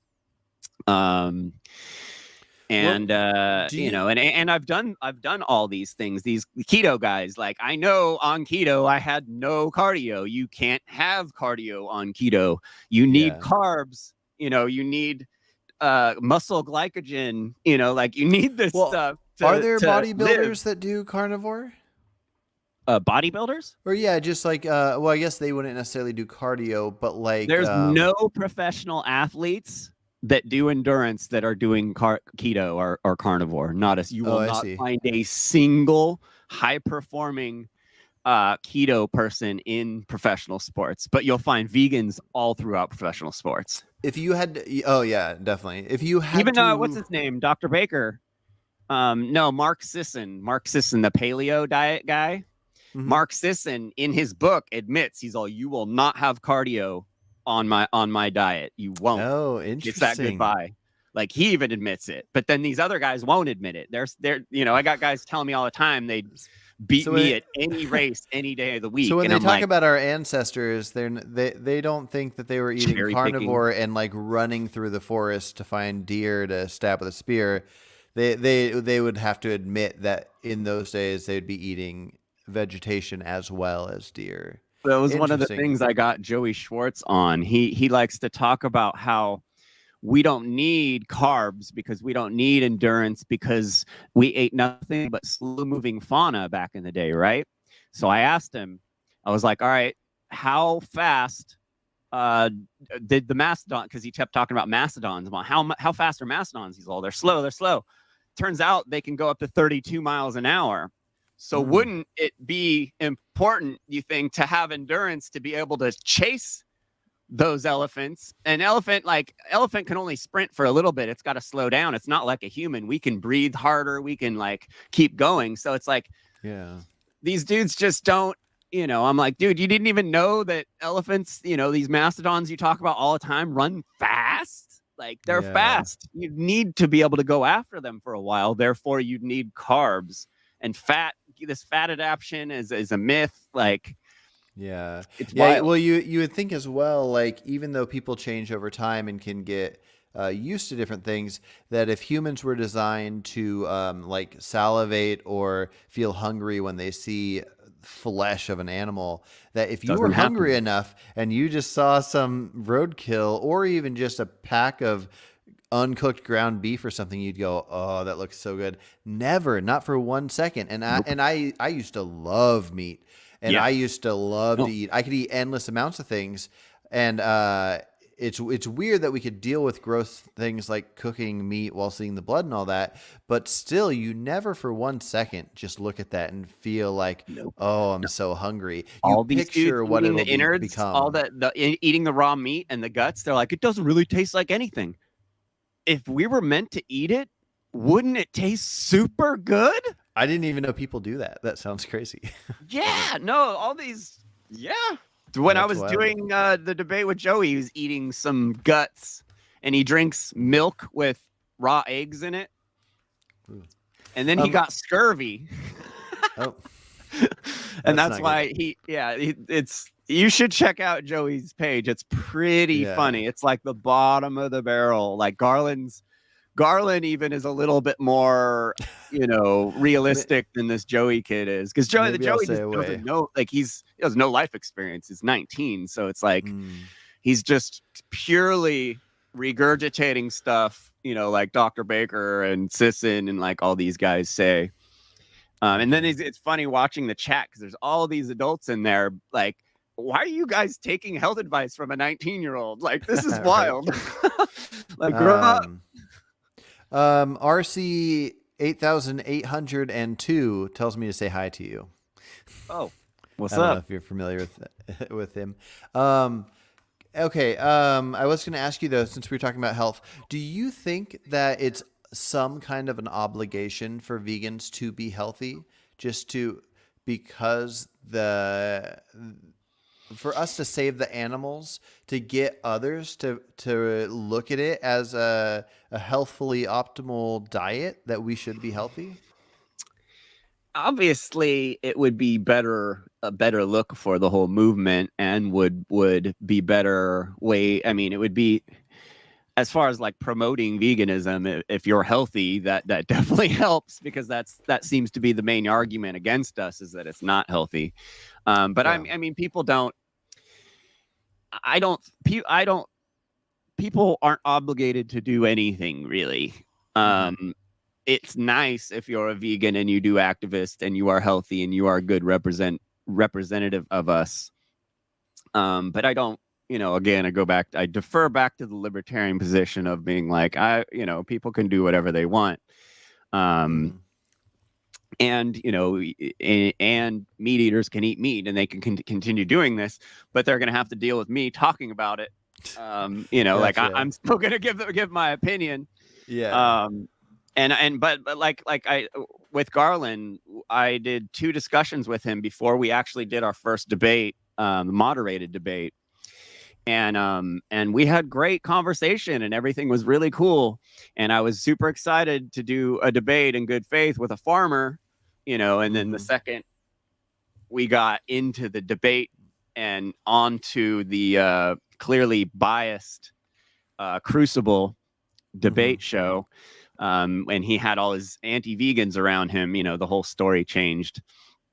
And and I've done all these things, these keto guys. Like, I know on keto I had no cardio. You can't have cardio on keto. You need carbs, you need muscle glycogen, like you need this stuff. Are there bodybuilders that do carnivore? Bodybuilders? Or just like I guess they wouldn't necessarily do cardio, but like there's no professional athletes that do endurance that are doing keto or carnivore. You will not find a single high performing keto person in professional sports, but you'll find vegans all throughout professional sports. If you had definitely. If you had what's his name? Dr. Baker. No, Mark Sisson, the paleo diet guy. Mm-hmm. Mark Sisson in his book admits, he's all, you will not have cardio on my diet. You won't. Oh, interesting. It's that goodbye. Like, he even admits it. But then these other guys won't admit it. I got guys telling me all the time they beat me at any race any day of the week. So when they talk about our ancestors, they don't think that they were eating carnivore and like running through the forest to find deer to stab with a spear. They would have to admit that in those days they'd be eating vegetation as well as deer. That was one of the things I got Joey Schwartz on. He likes to talk about how we don't need carbs because we don't need endurance because we ate nothing but slow moving fauna back in the day, right? So I asked him, I was like, all right, how fast did the mastodon, because he kept talking about mastodons, about how fast are mastodons? He's all, they're slow. Turns out they can go up to 32 miles an hour. So wouldn't it be important, you think, to have endurance to be able to chase those elephants? An elephant can only sprint for a little bit. It's got to slow down. It's not like a human. We can breathe harder. We can like keep going. So it's like, these dudes just don't, I'm like, dude, you didn't even know that elephants, these mastodons you talk about all the time run fast. Like, they're fast. You need to be able to go after them for a while. Therefore, you need carbs. And this fat adaptation is a myth. Like, it's wild. Well, you would think as well, like, even though people change over time and can get used to different things, that if humans were designed to like salivate or feel hungry when they see flesh of an animal, that if you were Doesn't hungry happen. enough and you just saw some roadkill or even just a pack of uncooked ground beef or something, you'd go, "Oh, that looks so good." Never, not for 1 second. And Nope. I used to love meat, and Yeah. I used to love to No. eat. I could eat endless amounts of things, and it's weird that we could deal with gross things like cooking meat while seeing the blood and all that, but still, you never for 1 second just look at that and feel like, Nope. "Oh, I'm so hungry." You All these dudes picture what eating it'll the innards, all become. eating the raw meat and the guts, they're like, it doesn't really taste like anything. If we were meant to eat it, wouldn't it taste super good? I didn't even know people do that. That sounds crazy. Yeah, no, all these, yeah. When I That's was wild. doing the debate with Joey, he was eating some guts, and he drinks milk with raw eggs in it, Ooh. and then he got scurvy. Oh, And that's that's not good. why it's you should check out Joey's page. It's pretty Yeah. funny. It's like the bottom of the barrel. Like Garland even is a little bit more, realistic than this Joey kid is, because Maybe I'll Joey stay just away. doesn't know, like he has no life experience. He's 19, so it's like he's just purely regurgitating stuff, like Dr. Baker and Sisson and like all these guys say. And then it's funny watching the chat, because there's all these adults in there like, why are you guys taking health advice from a 19-year-old? Like, this is wild. Like, grow up. RC 8802 tells me to say hi to you. Oh, what's I don't know up? if you're familiar with him. Okay. I was going to ask you though, since we were talking about health, do you think that it's some kind of an obligation for vegans to be healthy, because for us to save the animals, to get others to look at it as a healthfully optimal diet, that we should be healthy? Obviously, it would be a better look for the whole movement, and would be better way. I mean, it would be, as far as like promoting veganism, if you're healthy, that definitely helps, because that seems to be the main argument against us, is that it's not healthy. But Yeah. I mean, people aren't obligated to do anything really. It's nice if you're a vegan and you do activist and you are healthy and you are a good representative of us. But I don't, again, I defer back to the libertarian position of being like, people can do whatever they want. And, and meat eaters can eat meat, and they can continue doing this, but they're going to have to deal with me talking about it. Like Gotcha. I'm still going to give my opinion. Yeah. But like with Garland, I did 2 discussions with him before we actually did our first debate, moderated debate. And we had great conversation, and everything was really cool. And I was super excited to do a debate in good faith with a farmer, and then the second we got into the debate and onto the clearly biased Crucible debate show, and he had all his anti-vegans around him, the whole story changed.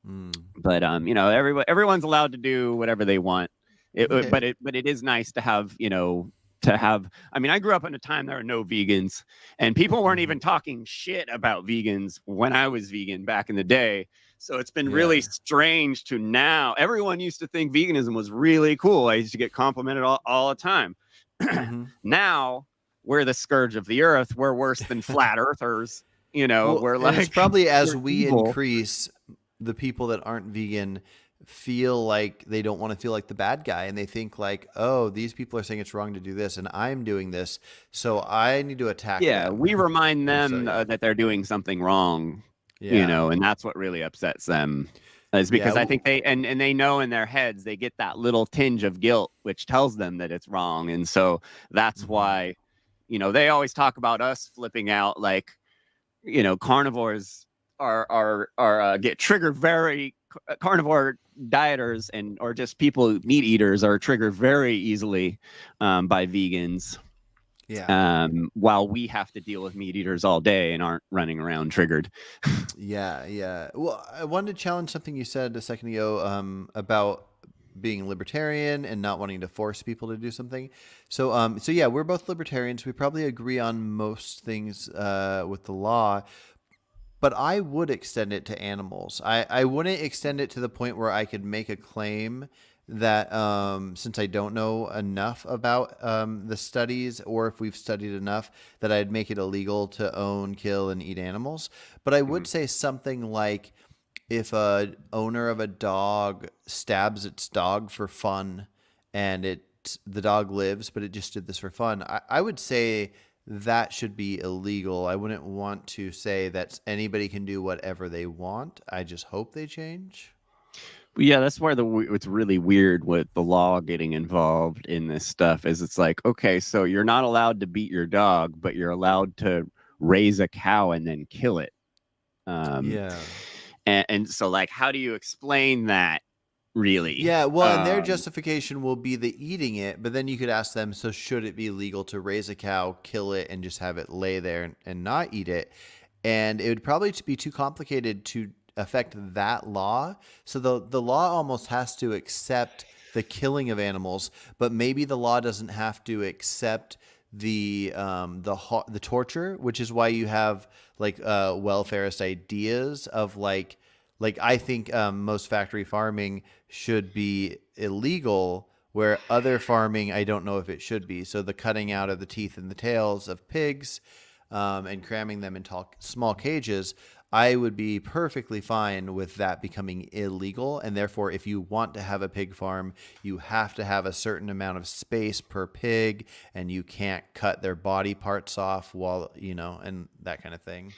But everyone's allowed to do whatever they want. But it is nice to have, I mean, I grew up in a time there were no vegans, and people weren't even talking shit about vegans when I was vegan back in the day. So it's been really strange to now. Everyone used to think veganism was really cool. I used to get complimented all the time. Now we're the scourge of the earth. We're worse than flat earthers. Well, we're and like, it's probably as we evil. increase, the people that aren't vegan feel like they don't want to feel like the bad guy, and they think like, oh, these people are saying it's wrong to do this, and I'm doing this, so I need to attack them. We remind them So, yeah. that they're doing something wrong, Yeah. and that's what really upsets them. Is because I think they know in their heads, they get that little tinge of guilt, which tells them that it's wrong. And so that's why, they always talk about us flipping out, like, carnivores are get triggered carnivore dieters or just people, meat eaters, are triggered very easily by vegans. Yeah. while we have to deal with meat eaters all day and aren't running around triggered. Yeah, yeah. Well, I wanted to challenge something you said a second ago about being libertarian and not wanting to force people to do something. So yeah, we're both libertarians. We probably agree on most things with the law, but I would extend it to animals. I wouldn't extend it to the point where I could make a claim that since I don't know enough about the studies, or if we've studied enough, that I'd make it illegal to own, kill, and eat animals. But I would Mhm. say something like, if a owner of a dog stabs its dog for fun, and the dog lives, but it just did this for fun, I would say that should be illegal. I wouldn't want to say that anybody can do whatever they want. I just hope they change. Yeah, that's where it's really weird with the law getting involved in this stuff. Is it's like, okay, so you're not allowed to beat your dog, but you're allowed to raise a cow and then kill it. Um, Yeah. and so, like, how do you explain that? Really? Yeah, well, and their justification will be the eating it, but then you could ask them, so should it be legal to raise a cow, kill it, and just have it lay there and not eat it? And it would probably be too complicated to affect that law. So the law almost has to accept the killing of animals, but maybe the law doesn't have to accept the torture, which is why you have like welfarist ideas of like I think most factory farming should be illegal, where other farming I don't know if it should be. So the cutting out of the teeth and the tails of pigs and cramming them in small cages, I would be perfectly fine with that becoming illegal. And therefore, if you want to have a pig farm, you have to have a certain amount of space per pig, and you can't cut their body parts off while, and that kind of thing.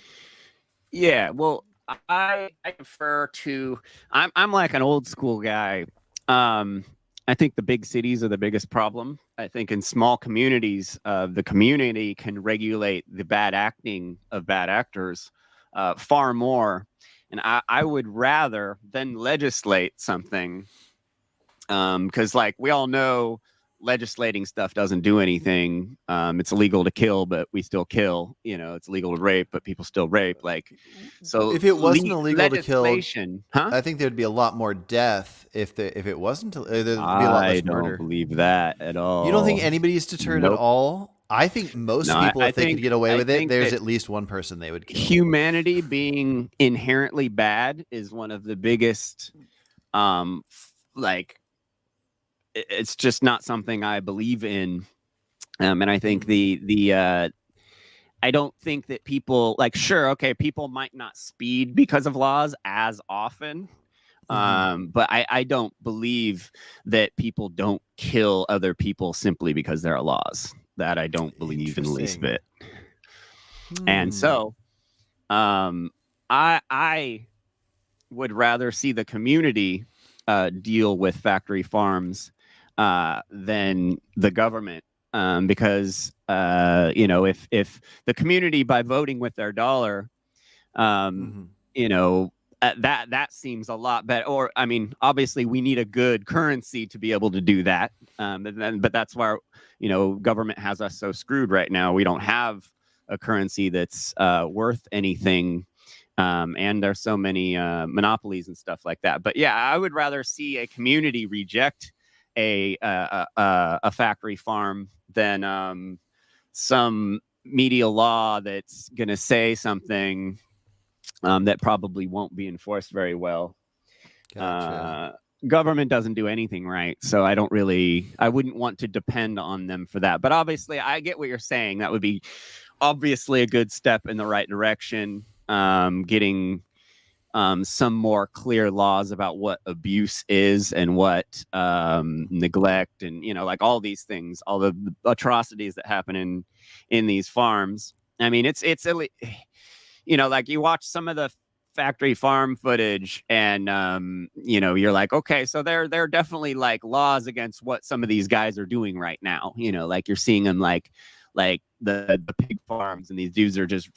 Yeah, well, I prefer to. I'm like an old school guy. Um, I think the big cities are the biggest problem. I think in small communities, the community can regulate the bad acting of bad actors far more. And I would rather than legislate something, because like we all know legislating stuff doesn't do anything. It's illegal to kill, but we still kill. It's illegal to rape, but people still rape. Like, so If it wasn't illegal to kill, legislation, huh? I think there'd be a lot more death if it wasn't. There'd be a lot I less don't murder. believe that at You don't think all. anybody's deterred at Nope. all? I think most No, people, if they could get away I with it, think there's that at least one person they would kill. humanity being inherently bad is one of the biggest, like, it's just not something I believe in. And I think Mm. I don't think that people, like, sure, okay, people might not speed because of laws as often. Hmm. But I don't believe that people don't kill other people simply because there are laws. That I don't believe in the least Interesting. bit. And Hmm. so, um, I would rather see the community deal with factory farms than the government. Because if the community, by voting with their dollar, um, Hmm. you know, that seems a lot better. Or, I mean, obviously, we need a good currency to be able to do that. But that's why government has us so screwed right now. We don't have a currency that's worth anything. And there's so many monopolies and stuff like that. But yeah, I would rather see a community reject a factory farm than some media law that's going to say something that probably won't be enforced very well. Gotcha. Uh, Government doesn't do anything right, so I wouldn't want to depend on them for that. But obviously, I get what you're saying. That would be obviously a good step in the right direction. Getting some more clear laws about what abuse is and what neglect, and like all these things, all the atrocities that happen in these farms. I mean, it's like you watch some of the factory farm footage, and you're like, okay, so there are definitely like laws against what some of these guys are doing right now. Like you're seeing them like the pig farms, and these dudes are just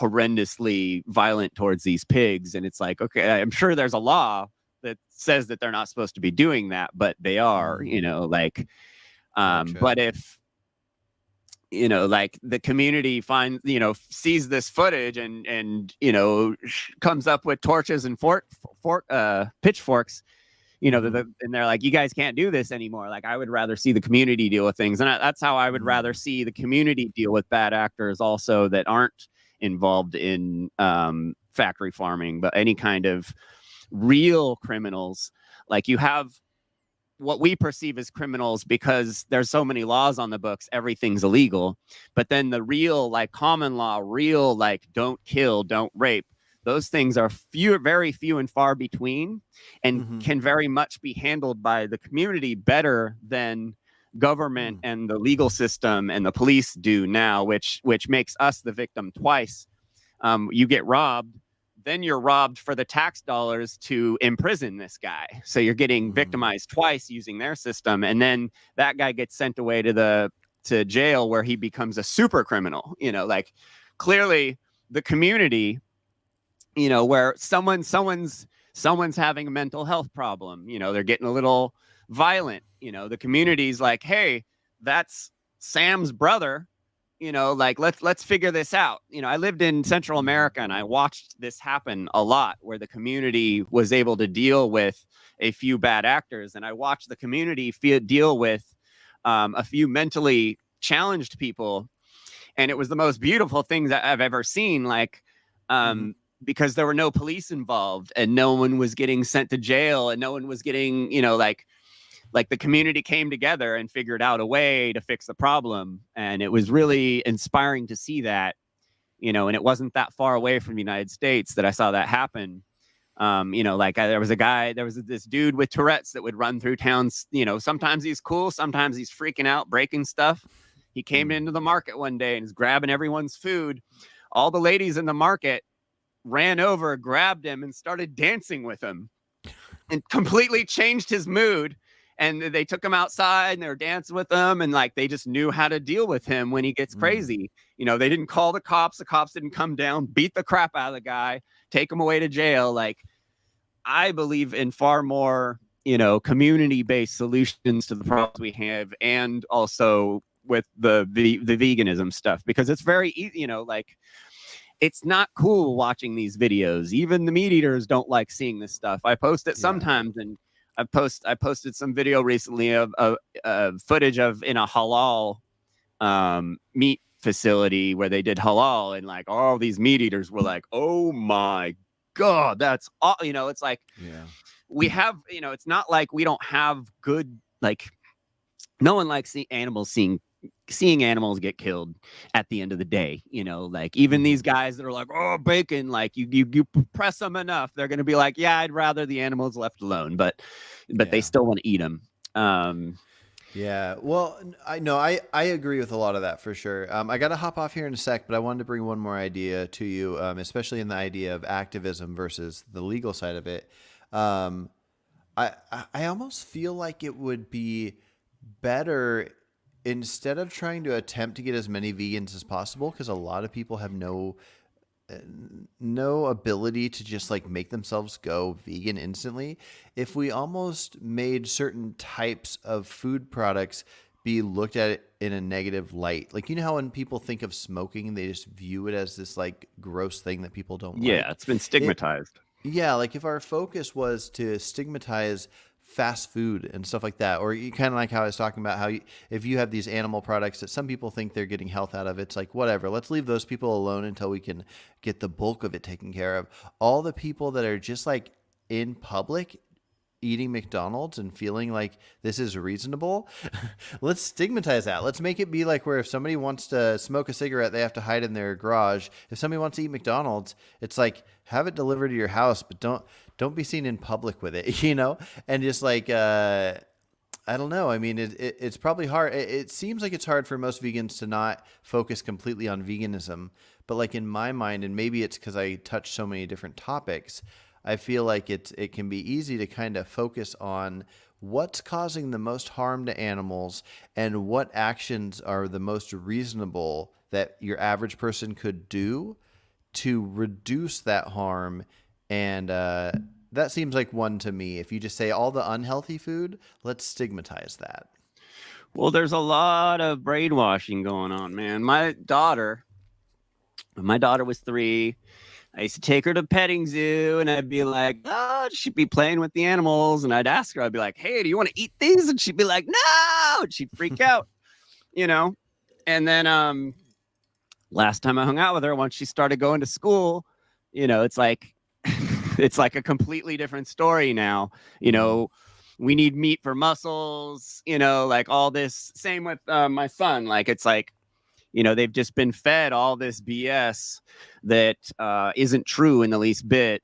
horrendously violent towards these pigs, and it's like, okay, I'm sure there's a law that says that they're not supposed to be doing that, but they are. Mm. Like Gotcha. but if like the community finds, sees this footage and comes up with torches and pitchforks, and they're like, you guys can't do this anymore. Like, I would rather see the community deal with things. And that's how I would rather see the community deal with bad actors also that aren't involved in factory farming, but any kind of real criminals. Like, you have what we perceive as criminals because there's so many laws on the books, everything's illegal. But then the real, like, common law, real, like, don't kill, don't rape, those things are very few and far between, and can very much be handled by the community better than government and the legal system and the police do now, which makes us the victim twice. You get robbed, then you're robbed for the tax dollars to imprison this guy. So you're getting victimized twice using their system. And then that guy gets sent away to jail where he becomes a super criminal. Like, clearly the community, where someone's having a mental health problem, they're getting a little violent, the community's like, hey, that's Sam's brother. Like, let's figure this out. I lived in Central America and I watched this happen a lot, where the community was able to deal with a few bad actors. And I watched the community deal with a few mentally challenged people. And it was the most beautiful thing that I've ever seen. Like, because there were no police involved and no one was getting sent to jail and no one was getting, like the community came together and figured out a way to fix the problem. And it was really inspiring to see that, and it wasn't that far away from the United States that I saw that happen. There was this dude with Tourette's that would run through towns. Sometimes he's cool, sometimes he's freaking out, breaking stuff. He came into the market one day and is grabbing everyone's food. All the ladies in the market ran over, grabbed him, and started dancing with him, and completely changed his mood. And they took him outside and they were dancing with him. And like, they just knew how to deal with him when he gets crazy. They didn't call the cops. The cops didn't come down, beat the crap out of the guy, take him away to jail. Like, I believe in far more, community-based solutions to the problems we have. And also with the veganism stuff, because it's very easy, like, it's not cool watching these videos. Even the meat eaters don't like seeing this stuff. I post it sometimes, and I posted some video recently of footage of in a halal meat facility where they did halal, and like all these meat eaters were like, "Oh my God, that's all." It's like, we have, it's not like we don't have good, like, no one likes seeing animals get killed at the end of the day. Like, even these guys that are like, oh, bacon, like, you press them enough, they're going to be like, yeah, I'd rather the animals left alone, but they still want to eat them. Well, I agree with a lot of that for sure. I got to hop off here in a sec, but I wanted to bring one more idea to you, especially in the idea of activism versus the legal side of it. I almost feel like it would be better, instead of trying to attempt to get as many vegans as possible, because a lot of people have no ability to just like make themselves go vegan instantly, if we almost made certain types of food products be looked at it in a negative light. Like, how when people think of smoking, they just view it as this like gross thing that people don't like. Yeah, it's been stigmatized. Like, if our focus was to stigmatize fast food and stuff like that, or you kind of like how I was talking about how if you have these animal products that some people think they're getting health out of, it's like, whatever, let's leave those people alone until we can get the bulk of it taken care of. All the people that are just like in public eating McDonald's and feeling like this is reasonable, let's stigmatize that. Let's make it be like where if somebody wants to smoke a cigarette, they have to hide in their garage. If somebody wants to eat McDonald's, it's like, have it delivered to your house, but don't be seen in public with it, and just like, I don't know. I mean, it's probably hard. It seems like it's hard for most vegans to not focus completely on veganism, but like in my mind, and maybe it's because I touch so many different topics, I feel like it can be easy to kind of focus on what's causing the most harm to animals and what actions are the most reasonable that your average person could do to reduce that harm. And that seems like one to me. If you just say all the unhealthy food, let's stigmatize that. Well, there's a lot of brainwashing going on, man. When my daughter was 3, I used to take her to petting zoo and I'd be like, oh, she'd be playing with the animals. And I'd ask her, I'd be like, hey, do you want to eat these? And she'd be like, no. And she'd freak out, you know? And then last time I hung out with her, once she started going to school, it's like it's like a completely different story now. We need meat for muscles, like all this. Same with my son. Like it's like, they've just been fed all this BS that isn't true in the least bit.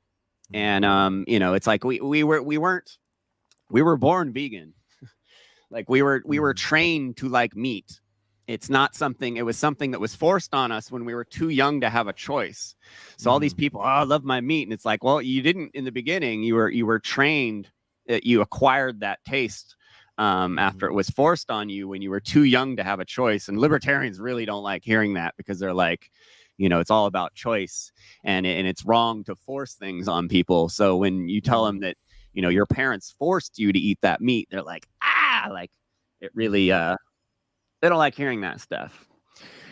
And it's like we were born vegan. Like we were trained to like meat. It was something that was forced on us when we were too young to have a choice. So all these people, oh, I love my meat. And it's like, well, you didn't in the beginning. You were trained, you acquired that taste after it was forced on you when you were too young to have a choice. And libertarians really don't like hearing that because they're like, it's all about choice and it's wrong to force things on people. So when you tell them that, your parents forced you to eat that meat, they're like, like it really, they don't like hearing that stuff.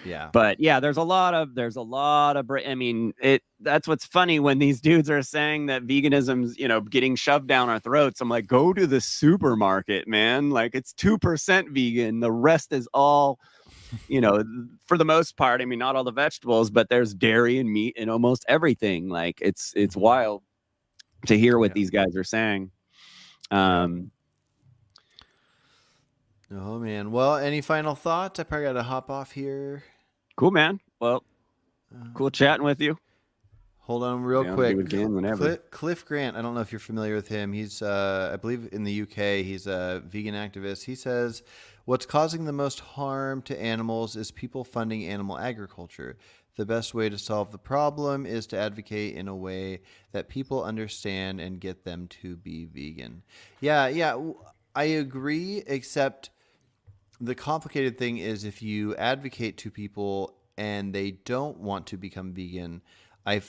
Yeah. But yeah, there's a lot of, I mean, that's what's funny when these dudes are saying that veganism's, getting shoved down our throats. I'm like, go to the supermarket, man. Like it's 2% vegan. The rest is all, for the most part, I mean, not all the vegetables, but there's dairy and meat and almost everything. Like it's wild to hear what these guys are saying. Oh man. Well, any final thoughts? I probably got to hop off here. Cool, man. Well, cool chatting with you. Hold on real quick. Do it again whenever. Cliff Grant, I don't know if you're familiar with him. He's, I believe in the UK, he's a vegan activist. He says, what's causing the most harm to animals is people funding animal agriculture. The best way to solve the problem is to advocate in a way that people understand and get them to be vegan. Yeah, I agree, except the complicated thing is if you advocate to people and they don't want to become vegan,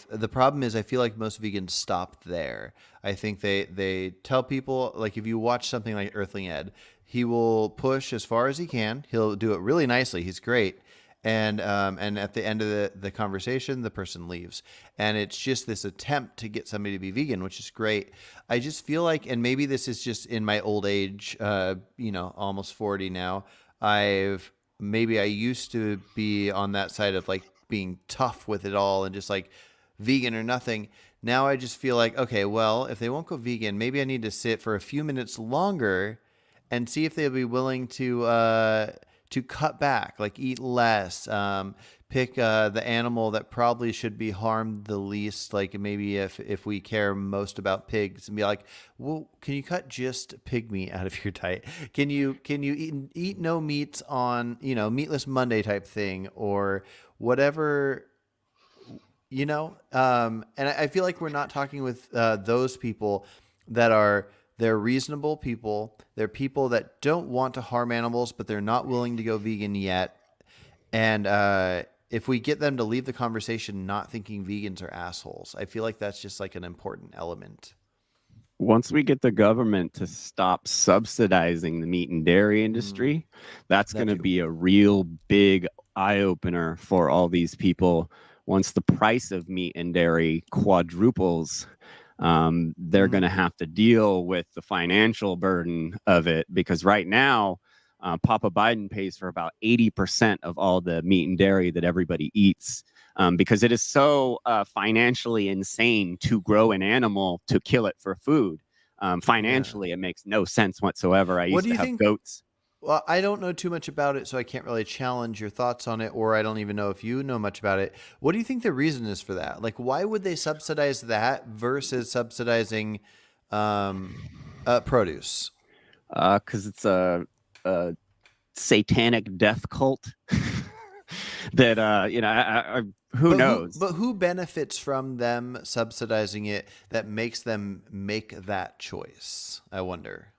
the problem is I feel like most vegans stop there. I think they tell people, like if you watch something like Earthling Ed, he will push as far as he can. He'll do it really nicely. He's great. And at the end of the conversation, the person leaves. And it's just this attempt to get somebody to be vegan, which is great. I just feel like, and maybe this is just in my old age, almost 40 now, I used to be on that side of like being tough with it all and just like vegan or nothing. Now I just feel like, okay, well, if they won't go vegan, maybe I need to sit for a few minutes longer and see if they'll be willing to cut back, like eat less, pick the animal that probably should be harmed the least. Like maybe if we care most about pigs, and be like, well, can you cut just pig meat out of your diet? Can you eat no meats on, Meatless Monday type thing or whatever, and I feel like we're not talking with those people they're reasonable people. They're people that don't want to harm animals, but they're not willing to go vegan yet. And if we get them to leave the conversation not thinking vegans are assholes, I feel like that's just like an important element. Once we get the government to stop subsidizing the meat and dairy industry, that's going to be a real big eye-opener for all these people. Once the price of meat and dairy quadruples, they're going to have to deal with the financial burden of it, because right now, Papa Biden pays for about 80% of all the meat and dairy that everybody eats, because it is so financially insane to grow an animal to kill it for food. Financially, it makes no sense whatsoever. I used to have goats. Well, I don't know too much about it, so I can't really challenge your thoughts on it, or I don't even know if you know much about it. What do you think the reason is for that? Like, why would they subsidize that versus subsidizing produce? Because it's a satanic death cult that, who knows? But who benefits from them subsidizing it that makes them make that choice? I wonder.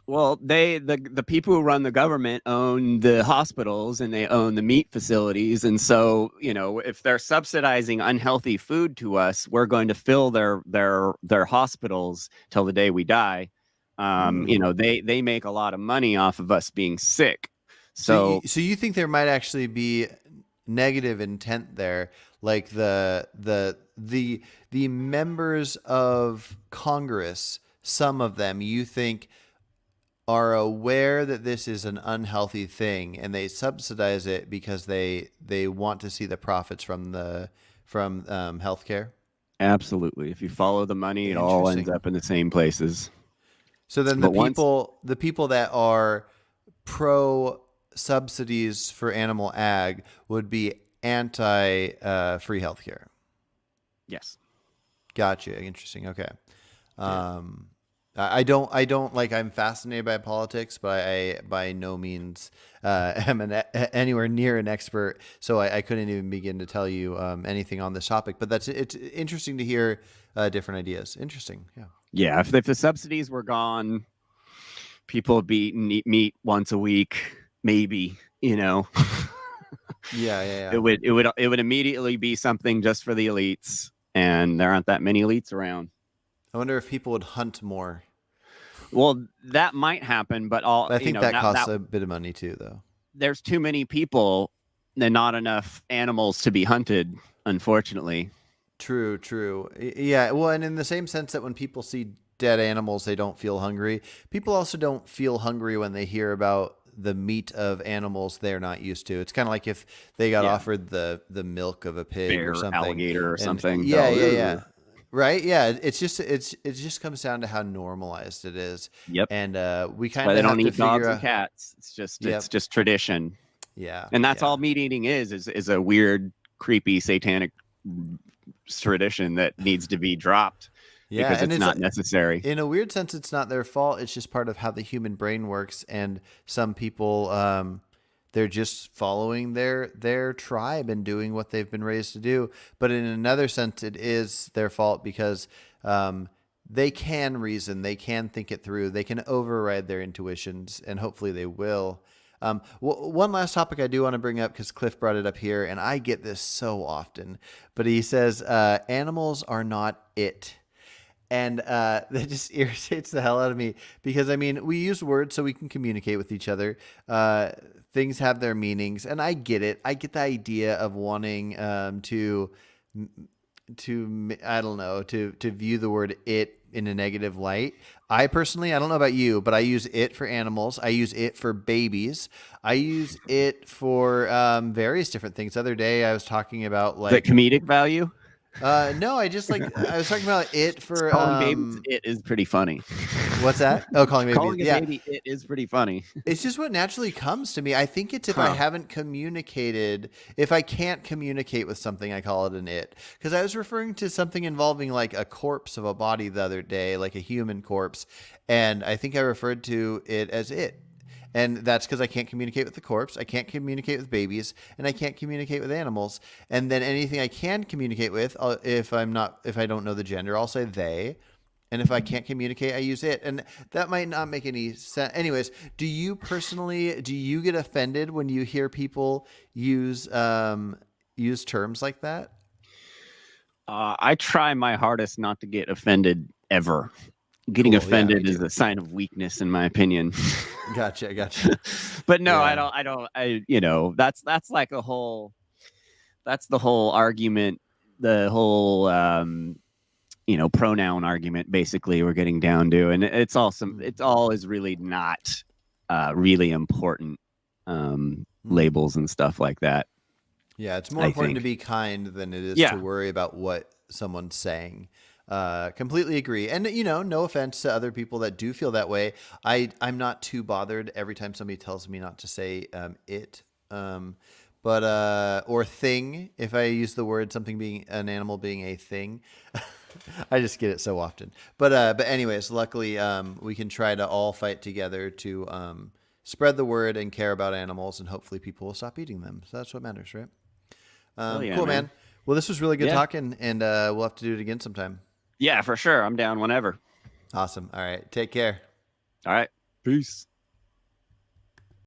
Well, the people who run the government own the hospitals and they own the meat facilities. And so, if they're subsidizing unhealthy food to us, we're going to fill their hospitals till the day we die. They make a lot of money off of us being sick. So so you think there might actually be negative intent there, like the members of Congress, some of them you think are aware that this is an unhealthy thing and they subsidize it because they want to see the profits from healthcare. absolutely, if you follow the money, it all ends Interesting. up in the same places. So then But once, the people that are pro subsidies for animal ag would be anti free healthcare. yes, Gotcha. Interesting. Okay. yeah. Um, I don't like. I'm fascinated by politics, but I by no means am anywhere near an expert. So I couldn't even begin to tell you anything on this topic. But it's interesting to hear different ideas. Interesting. Yeah. Yeah, if the subsidies were gone, people would be eating meat once a week, maybe. Yeah. Yeah. It Yeah. would immediately be something just for the elites, and there aren't that many elites around. I wonder if people would hunt more. Well, that might happen, but But I think that costs that a bit of money too, though. there's too many people and not enough animals to be hunted, unfortunately. True, true. Yeah, well, and in the same sense that when people see dead animals, they don't feel hungry. People also don't feel hungry when they hear about the meat of animals they're not used to. It's kind of like if they got Yeah. offered the milk of a pig Bear, or something, alligator, or and something. yeah, So, yeah, yeah. Right? Yeah, it just comes down to how normalized it is, yep. and we That's why kind they of have don't to eat dogs figure and out. cats. Yep. It's just tradition. Yeah. And that's Yeah. all meat eating is a weird, creepy, satanic tradition that needs to be dropped Yeah, because and it's it's not necessary. in a weird sense, it's not their fault. It's just part of how the human brain works. And some people, they're just following their tribe and doing what they've been raised to do. But in another sense, it is their fault because they can reason, they can think it through, they can override their intuitions, and hopefully they will. One last topic I do want to bring up because Cliff brought it up here, and I get this so often, but he says animals are not it. And that just irritates the hell out of me because, I mean, we use words so we can communicate with each other. Things have their meanings, and I get it. I get the idea of wanting to I don't know, to view the word it in a negative light. I personally, I don't know about you, but I use it for animals. I use it for babies. I use it for various different things. The other day I was talking about Is it like comedic value? no, I just like I was talking about it for Calling babies it is pretty funny. what's that? Oh, calling babies. Calling a Yeah. baby it is pretty funny. It's just what naturally comes to me. I think it's if I Huh. haven't communicated, if I can't communicate with something, I call it an it. Because I was referring to something involving like a corpse of a body the other day, like a human corpse. And I think I referred to it as it. And that's because I can't communicate with the corpse. I can't communicate with babies, and I can't communicate with animals. And then anything I can communicate with, if I don't know the gender, I'll say they. And if I can't communicate, I use it. And that might not make any sense. Anyways, do you get offended when you hear people use terms like that? I try my hardest not to get offended ever. Getting Cool. Yeah, me offended is too. a sign of weakness, in my opinion. Gotcha. But no, Yeah. I don't. That's like that's the whole argument, the whole pronoun argument. Basically, we're getting down to, and it's all is really not really important. Labels and stuff like that. Yeah, it's more I important to think. be kind than it is to Yeah. worry about what someone's saying. Completely agree. And no offense to other people that do feel that way. I'm not too bothered every time somebody tells me not to say it. But or thing, if I use the word something being an animal being a thing. I just get it so often. But anyways, luckily we can try to all fight together to spread the word and care about animals, and hopefully people will stop eating them. So that's what matters, right? Yeah, Cool, man. Well, this was really good Yeah. talking, and we'll have to do it again sometime. Yeah, for sure. I'm down whenever. Awesome. All right. Take care. All right. Peace.